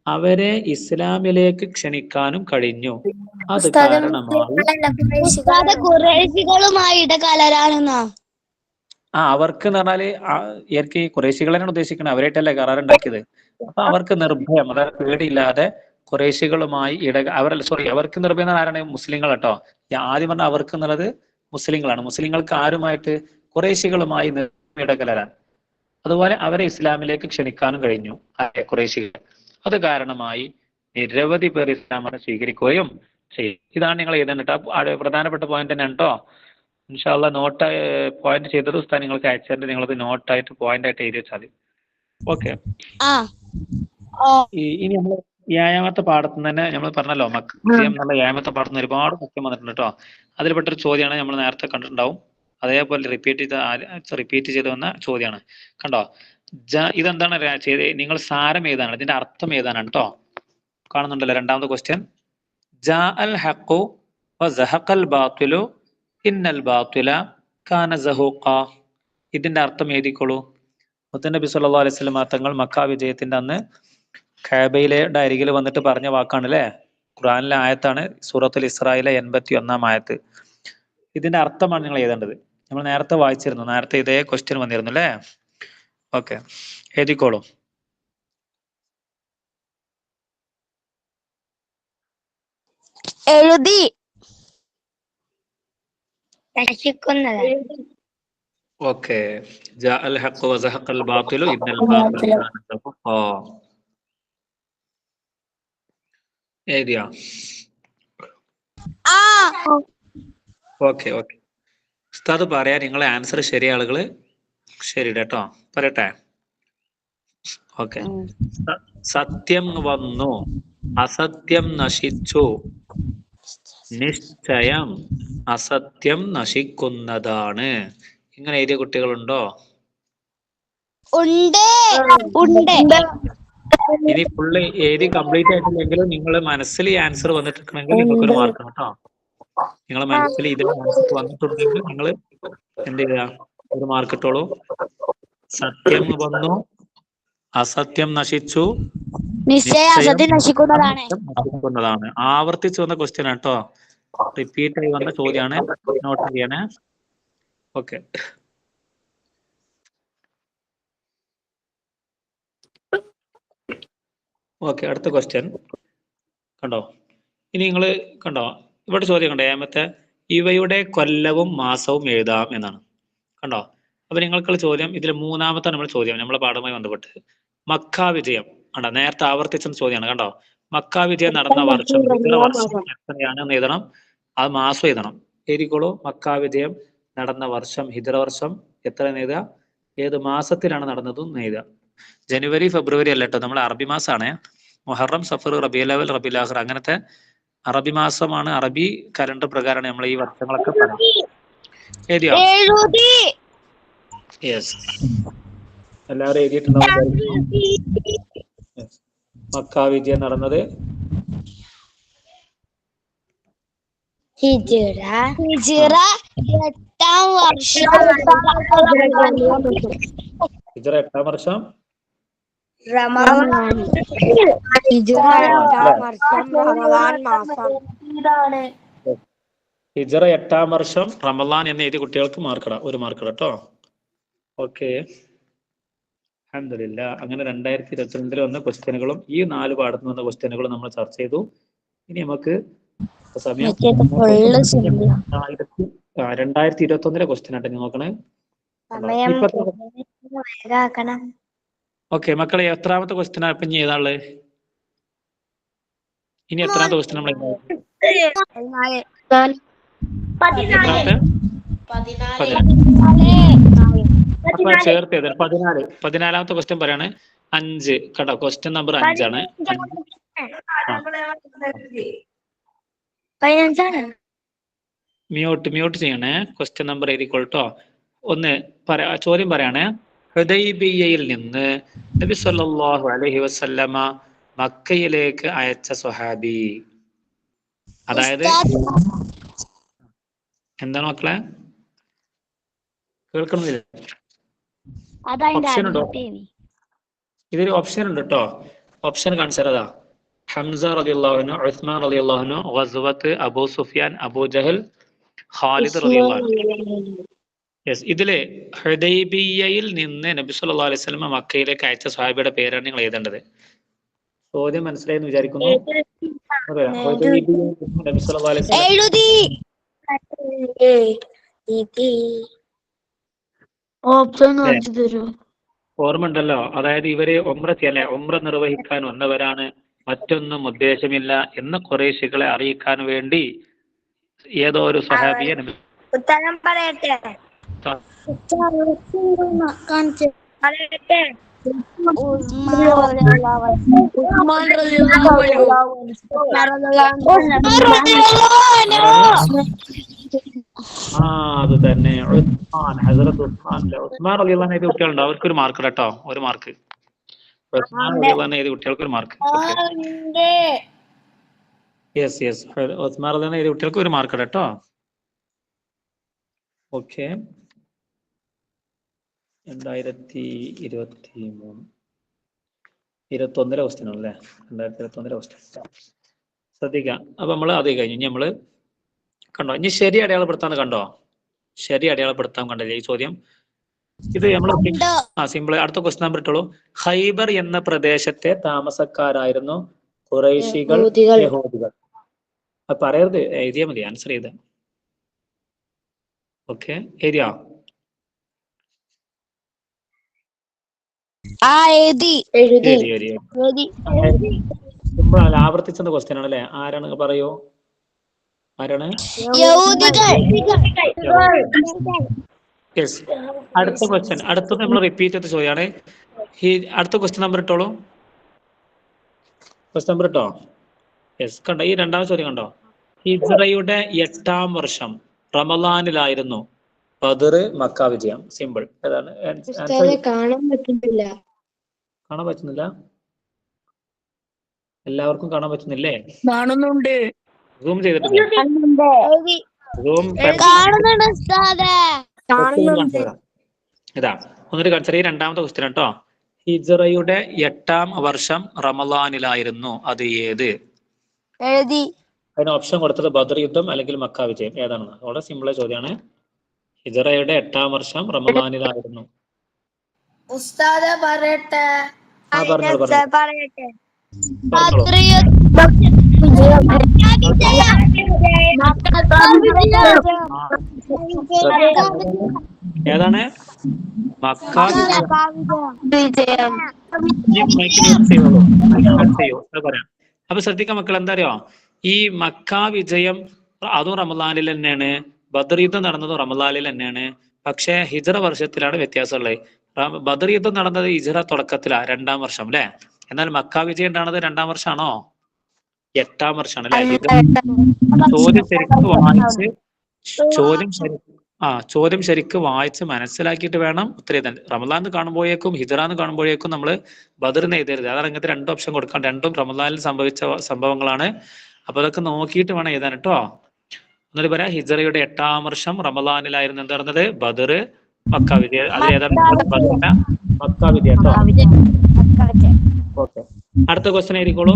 അവരെ ഇസ്ലാമിലേക്ക് ക്ഷണിക്കാനും കഴിഞ്ഞു. അത് ഖുറൈശികളുമായി ഇടകലരാനെന്നാ. അവർക്ക് എന്ന് പറഞ്ഞാല് ഈ ഖുറൈശികളെയാണ് ഉദ്ദേശിക്കുന്നത്. അവരായിട്ടല്ലേ കരാർ ഉണ്ടാക്കിയത്. അപ്പൊ അവർക്ക് നിർഭയം, അതായത് പേടിയില്ലാതെ ഖുറൈശികളുമായി അവർക്ക് നിർഭയം ആരാണ്? മുസ്ലിങ്ങൾ കേട്ടോ. ആദ്യം പറഞ്ഞ അവർക്ക് എന്നുള്ളത് മുസ്ലിങ്ങളാണ്. മുസ്ലിങ്ങൾക്ക് ആരുമായിട്ട്? ഖുറൈശികളുമായി ഇടകലരാൻ, അതുപോലെ അവരെ ഇസ്ലാമിലേക്ക് ക്ഷണിക്കാനും കഴിഞ്ഞു ഖുറൈശികൾ. അത് കാരണമായി നിരവധി പേർ ഇസ്ലാം മതം സ്വീകരിക്കുകയും ചെയ്യും. ഇതാണ് നിങ്ങൾ എഴുതേണ്ടത്. പ്രധാനപ്പെട്ട പോയിന്റ് തന്നെ കേട്ടോ. ഇൻഷാ അല്ലാഹ് നോട്ട് പോയിന്റ് ചെയ്തത് ഉസ്താദ് നിങ്ങൾക്ക് അയച്ചിട്ട് നിങ്ങളത് നോട്ടായിട്ട് പോയിന്റ് ആയിട്ട് എഴുതി വെച്ചാൽ മതി. ഓക്കെ. ഇനി നമ്മൾ 7-ാമത്തെ പാഠത്തിൽ തന്നെ നമ്മൾ പറഞ്ഞല്ലോ, മക്രിയം എന്നുള്ള 7-ാമത്തെ പാഠത്തിൽ നിന്ന് ഒരുപാട് മുഖ്യം വന്നിട്ടുണ്ട് കേട്ടോ. അതിൽപ്പെട്ടൊരു ചോദ്യമാണ് നമ്മൾ നേരത്തെ കണ്ടിട്ടുണ്ടാവും. അതേപോലെ റിപ്പീറ്റ് ചെയ്ത് വന്ന ചോദ്യമാണ്. കണ്ടോ, ഇതെന്താണ് ചെയ്ത്? നിങ്ങൾ സാരം ഏതാണ്, ഇതിന്റെ അർത്ഥം ഏതാനാണ് കേട്ടോ. കാണുന്നുണ്ടല്ലോ 2ാമത്തെ ക്വസ്റ്റ്യൻ. ജാ അൽ ഹഖു വസഹഖൽ ബാത്തിലു ഇന്നൽ ബാത്തില കാന സഹൂഖ. ഇതിന്റെ അർത്ഥം എഴുതിക്കോളൂ. മുത്തനബി സല്ലല്ലാഹു അലൈഹി വസല്ലം തങ്ങൾ മക്ക വിജയത്തിന്റെ അന്ന് ഖഅബയിലെ അരികിൽ വന്നിട്ട് പറഞ്ഞ വാക്കാണ് അല്ലേ. ഖുർആനിലെ ആയത്താണ്, സൂറത്തുൽ ഇസ്രായിലെ 81-ാം ആയത്ത്. ഇതിന്റെ അർത്ഥമാണ് നിങ്ങൾ എഴുതേണ്ടത്. നമ്മൾ നേരത്തെ വായിച്ചിരുന്നു, നേരത്തെ ഇതേ ക്വസ്റ്റ്യൻ വന്നിരുന്നു അല്ലേ. ഓക്കെ, എഴുതിക്കോളൂ. എഴുതി. ഓക്കെ. ജാ അൽ ഹഖു വസഹഖൽ ബാത്തിലു ഇന്നൽ ബാത്തില കാന സഹൂഖ. എഴുതിയോ? ഓക്കെ. ഉസ്താദ് പറയാ നിങ്ങളെ ആൻസർ ശരി ആളുകള് ശരി കേട്ടോ പറയട്ടെ. ഓക്കെ. സത്യം വന്നു, അസത്യം നശിച്ചു, നിശ്ചയം അസത്യം നശിക്കുന്നതാണ്. ഇങ്ങനെ എഴുതിയ കുട്ടികളുണ്ടോ? ഉണ്ട് ഉണ്ട്. ഇനി ഫുള്ള് എഴുതി കംപ്ലീറ്റ് ആയിട്ടില്ലെങ്കിലും നിങ്ങൾ മനസ്സിൽ ഈ ആൻസർ വന്നിട്ടുണ്ടെങ്കിൽ നിങ്ങൾക്കൊരു മാർക്ക് കേട്ടോ. നിങ്ങളെ മനസ്സിൽ ഇതിൽ ആൻസർ വന്നിട്ടുണ്ടെങ്കിൽ നിങ്ങൾ എന്ത് ചെയ്യുക, ഒരു മാർക്ക് ഇട്ടോളൂ. സത്യം വന്നു, അസത്യം നശിച്ചു, നിശ്ചയം അസത്യം നശിക്കുന്നതാണ്. നശിക്കുന്നതാണ്. ആവർത്തിച്ച് വന്ന ക്വസ്റ്റ്യൻ കേട്ടോ, റിപ്പീറ്റ് ആയി വന്ന ചോദ്യമാണ്. നോട്ട് ചെയ്യണേ. ഓക്കെ. ഓക്കെ, അടുത്ത ക്വസ്റ്റ്യൻ കണ്ടോ. ഇനി നിങ്ങൾ കണ്ടോ ഇവിടെ ചോദ്യം കണ്ടോ, ഏമത്തെ ഇവയുടെ കൊല്ലവും മാസവും എഴുതാം എന്നാണ്. കണ്ടോ. അപ്പൊ നിങ്ങൾക്കുള്ള ചോദ്യം ഇതിൽ മൂന്നാമത്തെ നമ്മൾ ചോദ്യം നമ്മളെ പാഠവുമായി ബന്ധപ്പെട്ട് മക്ക വിജയം കണ്ടോ, നേരത്തെ ആവർത്തിച്ച ചോദ്യമാണ്. കണ്ടോ, മക്ക വിജയം നടന്ന വർഷം വർഷം എത്രയാണെന്ന് എഴുതണം, അത് മാസം എഴുതണം. എഴുതിക്കോളൂ. മക്ക വിജയം നടന്ന വർഷം ഹിജറ വർഷം എത്രയെന്ന് എഴുതുക, ഏത് മാസത്തിലാണ് നടന്നതും എഴുതുക. ജനുവരി ഫെബ്രുവരി അല്ല കേട്ടോ, നമ്മൾ അറബി മാസമാണ്. മുഹറം സഫർ റബീഉൽ അവൽ റബീഉൽ ആഖിർ അങ്ങനത്തെ അറബി മാസമാണ്. അറബി കലണ്ടർ പ്രകാരമാണ് നമ്മൾ ഈ വർഷങ്ങളൊക്കെ പറയാം. എഴുതിയോ? യെസ്, എല്ലാവരും എഴുതിയിട്ടുണ്ടാവും. മക്ക വിജയം നടന്നത് ഹിജ്റ 8-ാം വർഷം. ഹിജറ 8-ാം വർഷം ഹിജറ 8-ാം വർഷം റമളാൻ എന്ന് എഴുതിയ കുട്ടികൾക്ക് മാർക്കിടാം, ഒരു മാർക്ക് കേട്ടോ. ഓക്കെ, അൽഹംദുലില്ലാ. അങ്ങനെ 2022 വന്ന ക്വസ്റ്റ്യനുകളും ഈ 4 പാഠത്തിൽ വന്ന ക്വസ്റ്റ്യനുകളും നമ്മൾ ചർച്ച ചെയ്തു. ഇനി നമുക്ക് സമയം 2021 ക്വസ്റ്റ്യൻ ആട്ടെ നോക്കണേ. ഓക്കെ മക്കളെ, എത്രാമത്തെ ക്വസ്റ്റ്യൻ ആണ് ഇപ്പം ചെയ്താള്? ഇനി എത്രാമത്തെ ക്വസ്റ്റ്യൻ നമ്മൾ ചേർത്ത് 14ാമത്തെ ക്വസ്റ്റ്യൻ പറയാണ്. 5 കേട്ടോ, ക്വസ്റ്റ്യൻ നമ്പർ 5 ആണ്. മ്യൂട്ട് ചെയ്യണേ. ക്വസ്റ്റ്യൻ നമ്പർ എഴുതിക്കൊള്ളട്ടോ. ഒന്ന് ചോദ്യം പറയാണ്. ഹുദൈബിയയിൽ നിന്ന് നബി സല്ലല്ലാഹു അലൈഹി വസല്ലമ മക്കയിലേക്ക് അയച്ച സ്വഹാബി. അതായത് എന്താണ് മക്കളെ, കേൾക്കുന്നില്ല? ഓപ്ഷൻ ഉണ്ടോ? ഇതൊരു ഓപ്ഷൻ ഉണ്ട് കേട്ടോ. ഓപ്ഷൻ കാണിച്ചതാ. ഹംസ റളിയല്ലാഹു അൻഹു, ഉസ്മാൻ റളിയല്ലാഹു അൻഹു, ഗസ്വത്ത്, അബൂ സുഫിയാൻ, അബൂ ജഹൽ, ഖാലിദ് റളിയല്ലാഹു അൻഹു. യെസ്, ഇതില് ഹുദൈബിയയിൽ നിന്ന് നബി സല്ലല്ലാഹു അലൈഹി വസല്ലം മക്കയിലേക്ക് അയച്ച സ്വഹാബിയുടെ പേരാണ് നിങ്ങൾ എഴുതേണ്ടത്. ചോദ്യം മനസ്സിലായെന്ന് വിചാരിക്കുന്നു. നബി സല്ലല്ലാഹു അലൈഹി വസല്ലം ഓർമ്മ ഉണ്ടല്ലോ. അതായത് ഇവര് ഉംറ നിർവഹിക്കാൻ വന്നവരാണ്, മറ്റൊന്നും ഉദ്ദേശമില്ല എന്ന് ഖുറൈശികളെ അറിയിക്കാൻ വേണ്ടി ഏതോ ഒരു സ്വഹാബിയെ ഉത്തരം പറയട്ടെ. അത് തന്നെ, ഹസ്രത്ത് ഉസ്മാൻ റളിയല്ലാഹു അൻഹു കുട്ടികളുണ്ട്, അവർക്കൊരു മാർക്ക് കേട്ടോ, ഒരു മാർക്ക്. ഉസ്മാൻ റളിയല്ലാഹു അൻഹു കുട്ടികൾക്ക് ഒരു മാർക്ക്. യെസ് യെസ്, ഉസ്മാൻ റളിയല്ലാഹു അൻഹു കുട്ടികൾക്ക് ഒരു മാർക്ക് കേട്ടോ. ഓക്കെ, 2021 ക്വസ്റ്റ്യൻ ആണല്ലേ. 2021 ക്വസ്റ്റ്യൻ ശ്രദ്ധിക്കാം. അപ്പൊ നമ്മള് അത് കഴിഞ്ഞു. ഇനി നമ്മള് കണ്ടോ, ഇനി ശരി അടയാളപ്പെടുത്താന്ന് കണ്ടോ, ശരി അടയാളപ്പെടുത്താൻ കണ്ടില്ലേ ഈ ചോദ്യം. ഇത് നമ്മൾ സിമ്പിൾ. അടുത്ത ക്വസ്റ്റ്യൻ നമ്പർ ഇട്ടോളൂ. ഖൈബർ എന്ന പ്രദേശത്തെ താമസക്കാരായിരുന്നു ഖുറൈശികൾ, യഹൂദികൾ. അത് പറയരുത്, എഴുതിയാ മതി, ആൻസർ ചെയ്ത. ഓക്കെ, എഴുതിയോ? സിമ്പിൾ അല്ല, ആവർത്തിച്ചെന്ന ക്വസ്റ്റ്യൻ ആണല്ലേ. ആരാണ് പറയൂ? ആരാണ്? യഹൂദികൾ. യെസ്. അടുത്ത ക്വസ്റ്റ്യൻ, അടുത്തത് നമ്മൾ റിപ്പീറ്റ് ചെയ്ത ചോദ്യമാണ്. അടുത്ത ക്വസ്റ്റ്യൻ നമ്പർ ഇട്ടോളൂ. ക്വസ്റ്റ്യൻ നമ്പർ ഇട്ടോ? യെസ്. കണ്ടോ, ഈ രണ്ടാമത്തെ ചോദ്യം കണ്ടോ? ഹിജ്റയുടെ 8ാം വർഷം റമളാനിലായിരുന്നു ബദർ മക്ക വിജയം. സിമ്പിൾ. ഏതാണ് കാണാൻ പറ്റുന്നില്ല. കാണാൻ പറ്റുന്നില്ല? എല്ലാവർക്കും കാണാൻ പറ്റുന്നില്ലേ? കാണുന്നുണ്ട്. സൂം ചെയ്തിട്ടുണ്ട്. സൂം കാണുന്നുണ്ട് ഉസ്താദേ. ഇതാ ഒന്നൊരു ചെറിയ രണ്ടാമത്തെ ക്വസ്റ്റ്യൻ കേട്ടോ. ഹിജ്റയുടെ 8ാം വർഷം റമളാനിലായിരുന്നു, അത് ഏത്? എഴുതി. അതിന് ഓപ്ഷൻ കൊടുത്തത് ബദർ യുദ്ധം അല്ലെങ്കിൽ മക്ക വിജയം. ഏതാണെന്ന് വളരെ സിമ്പിൾ ചോദ്യമാണ്. ഹിജ്റയുടെ 8ാം വർഷം റമളാനിലായിരുന്നു. ഉസ്താദ് പറയട്ടെ. പറഞ്ഞോളൂ. പറയട്ടെ. ഏതാണ്? മക്ക വിജയം. പറയാം. അപ്പൊ ശ്രദ്ധിക്കാൻ മക്കൾ, എന്താ അറിയോ, ഈ മക്ക വിജയം അതും റമളാനിൽ തന്നെയാണ്, ബദർ യുദ്ധം നടന്നതും റമളാനിൽ തന്നെയാണ്. പക്ഷെ ഹിജ്റ വർഷത്തിലാണ് വ്യത്യാസമുള്ളത്. ബദർ യുദ്ധം നടന്നത് ഹിജ്റ തുടക്കത്തിലാ, 2ാം വർഷം അല്ലെ. എന്നാൽ മക്ക വിജയം ഉണ്ടാകുന്നത് 2ാം വർഷമാണോ? 8ാം വർഷമാണ് അല്ലെ. ചോദ്യം ശരിക്ക് വായിച്ച് മനസ്സിലാക്കിയിട്ട് വേണം ഉത്തരം എഴുതാൻ. റമളാൻ കാണുമ്പോഴേക്കും ഹിജ്റാന്ന് കാണുമ്പോഴേക്കും നമ്മൾ ബദറിന് എഴുതരുത്. അതാണ് അങ്ങനത്തെ 2 ഓപ്ഷൻ കൊടുക്കാൻ. രണ്ടും റമളാനിൽ സംഭവിച്ച സംഭവങ്ങളാണ്. അപ്പൊ അതൊക്കെ നോക്കിയിട്ട് വേണം എഴുതാൻ കേട്ടോ. എന്നിട്ട് പറയാം, ഹിജ്റയുടെ 8ാം വർഷം റമളാനിലായിരുന്നു എന്ത് പറഞ്ഞത്? ബദർ മക്ക വിജയം. അതിൽ ഏതാണ്? മക്ക വിജയം കേട്ടോ. ഓക്കെ. അടുത്ത ക്വസ്റ്റ്യൻ ആയിരിക്കോളൂ.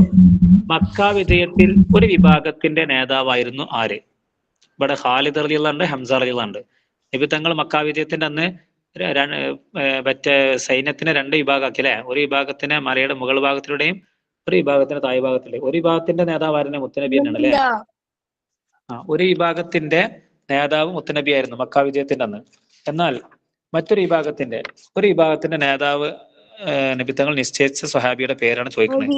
മക്ക വിജയത്തിൽ ഒരു വിഭാഗത്തിന്റെ നേതാവായിരുന്നു ആര്? ഇവിടെ ഖാലിദ് റളിയല്ലാഹു അൻഹു, ഹംസ റളിയല്ലാഹു അൻഹു. നബി തങ്ങൾ മക്ക വിജയത്തിന്റെ അന്ന് മറ്റേ സൈന്യത്തിനെ 2 വിഭാഗമാക്കി അല്ലെ. ഒരു വിഭാഗത്തിനെ മലയുടെ മുകൾ ഭാഗത്തിലൂടെയും ഒരു വിഭാഗത്തിന് താഴ് ഭാഗത്തിലൂടെയും. ഒരു വിഭാഗത്തിന്റെ നേതാവായിരുന്നു മുത്തനബി തന്നെയാണ് അല്ലെ. ഒരു വിഭാഗത്തിന്റെ നേതാവ് മുത്തനബി ആയിരുന്നു മക്ക വിജയത്തിന്റെ അന്ന്. എന്നാൽ മറ്റൊരു വിഭാഗത്തിന്റെ നേതാവ് നബി തങ്ങൾ നിശ്ചയിച്ച സ്വഹാബിയുടെ പേരാണ് ചോദിക്കുന്നത്.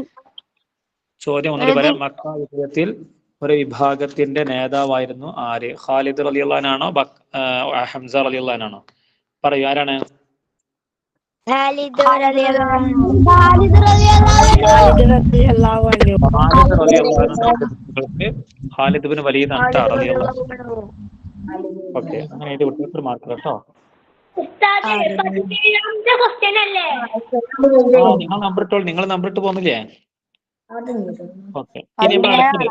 ചോദ്യം ഒന്നുകൂടി പറയാം. മക്ക വിജയത്തിൽ ഒരു വിഭാഗത്തിന്റെ നേതാവായിരുന്നു ആര്? ഖാലിദ് റളിയല്ലാഹു അൻഹു ആണോ ഹംസ റളിയല്ലാഹു അൻഹു ആണോ? പറയൂ, ആരാണ്? ഖാലിദ് ഖാലിദ് ബിൻ വലീദ് ആണ് റളിയല്ലാഹു അൻഹു. ഓക്കെ, അങ്ങനെ എഴുതി വിട്ടു മാർക്ക് കേട്ടോ. നിങ്ങൾ നമ്പർ ഇട്ടോളൂ. നിങ്ങൾ നമ്പർ ഇട്ട് പോകുന്നില്ലേ? ഓക്കെ. ഇനി നമ്മൾ അടുത്തത്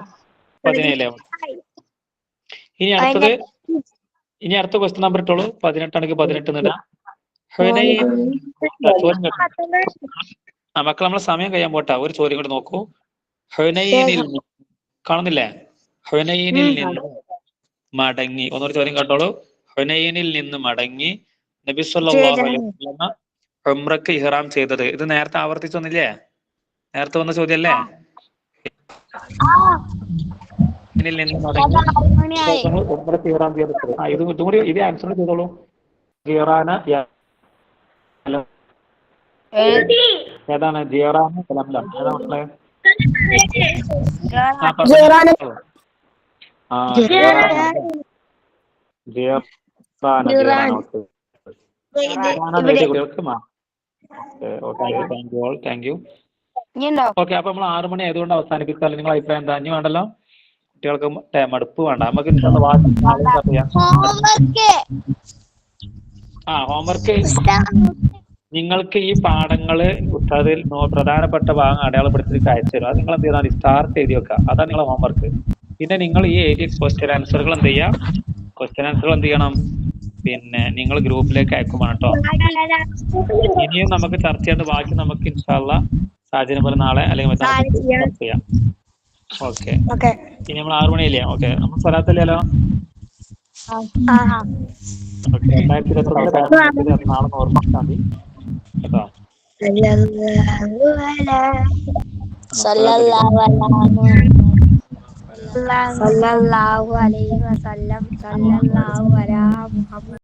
17. ഇനി അടുത്ത ക്വസ്റ്റ്യൻ നമ്പർ ഇട്ടോളൂ. 18 ആണെങ്കിൽ 18 എന്നിടാം. മക്കൾ, നമ്മളെ സമയം കഴിയാൻ പോട്ടാ. ഒരു ചോദ്യം കൂടി നോക്കൂ. ഹുനൈനിൽ കാണുന്നില്ലേ? ഹുനൈനിൽ നിന്ന് മടങ്ങി. ഒന്നൊരു ചോദ്യം കേട്ടോളൂ. ഹുനൈനിൽ നിന്ന് മടങ്ങി നബി സല്ലല്ലാഹു അലൈഹി വസല്ലം ഉംറക്ക് ഇഹ്റാം ചെയ്തത്. ഇത് നേരത്തെ ആവർത്തിച്ചൊന്നില്ലേ? നേരത്തെ വന്ന ചോദ്യല്ലേ? നിന്ന് മടങ്ങി ഉംറക്ക് ഇഹ്റാം ചെയ്തത്. ഇതും കൂടി ഇത് ആൻസർ ചെയ്തോളൂ. ഏതാണ്? ജിയറാന കലംലം. ഏതാ മക്കളെ? ഓക്കെ. അപ്പൊ നമ്മൾ 6 മണി ആയതുകൊണ്ട് അവസാനിപ്പിച്ചാൽ നിങ്ങൾ അഭിപ്രായം എന്താ? ഇനി വേണ്ടല്ലോ, കുട്ടികൾക്ക് മടുപ്പ് വേണ്ട. നമുക്ക് ഹോംവർക്ക് നിങ്ങൾക്ക് ഈ പാഠങ്ങള് ഉസ്താദിൽ പ്രധാനപ്പെട്ട ഭാഗം അടയാളപ്പെടുത്തി അയച്ചു തരും. അത് നിങ്ങൾ എന്ത് ചെയ്താൽ സ്റ്റാർട്ട് എഴുതി വെക്കുക. അതാണ് നിങ്ങളെ ഹോംവർക്ക്. പിന്നെ നിങ്ങൾ ഈ എഴുതിയ ക്വസ്റ്റ്യൻ ആൻസറുകൾ എന്ത് ചെയ്യണം? പിന്നെ നിങ്ങൾ ഗ്രൂപ്പിലേക്ക് അയക്കുമ്പോൾ കേട്ടോ. ഇനിയും നമുക്ക് ചർച്ച ചെയ്യേണ്ട ബാക്കി നമുക്ക് ഇൻഷാ അല്ലാഹ് സാഹചര്യം പോലെ നാളെ അല്ലെങ്കിൽ ചർച്ച ചെയ്യാം. ഓക്കെ. ഇനി നമ്മൾ 6 മണിയല്ലേ? ഓക്കെ. നമ്മൾ സ്വലാത്തല്ലല്ലോ. ഓക്കെ. 2023 നാളെ ഓർമ്മിച്ചാൽ മതി കേട്ടോ. സല്ലല്ലാഹു അലൈഹി വസല്ലം.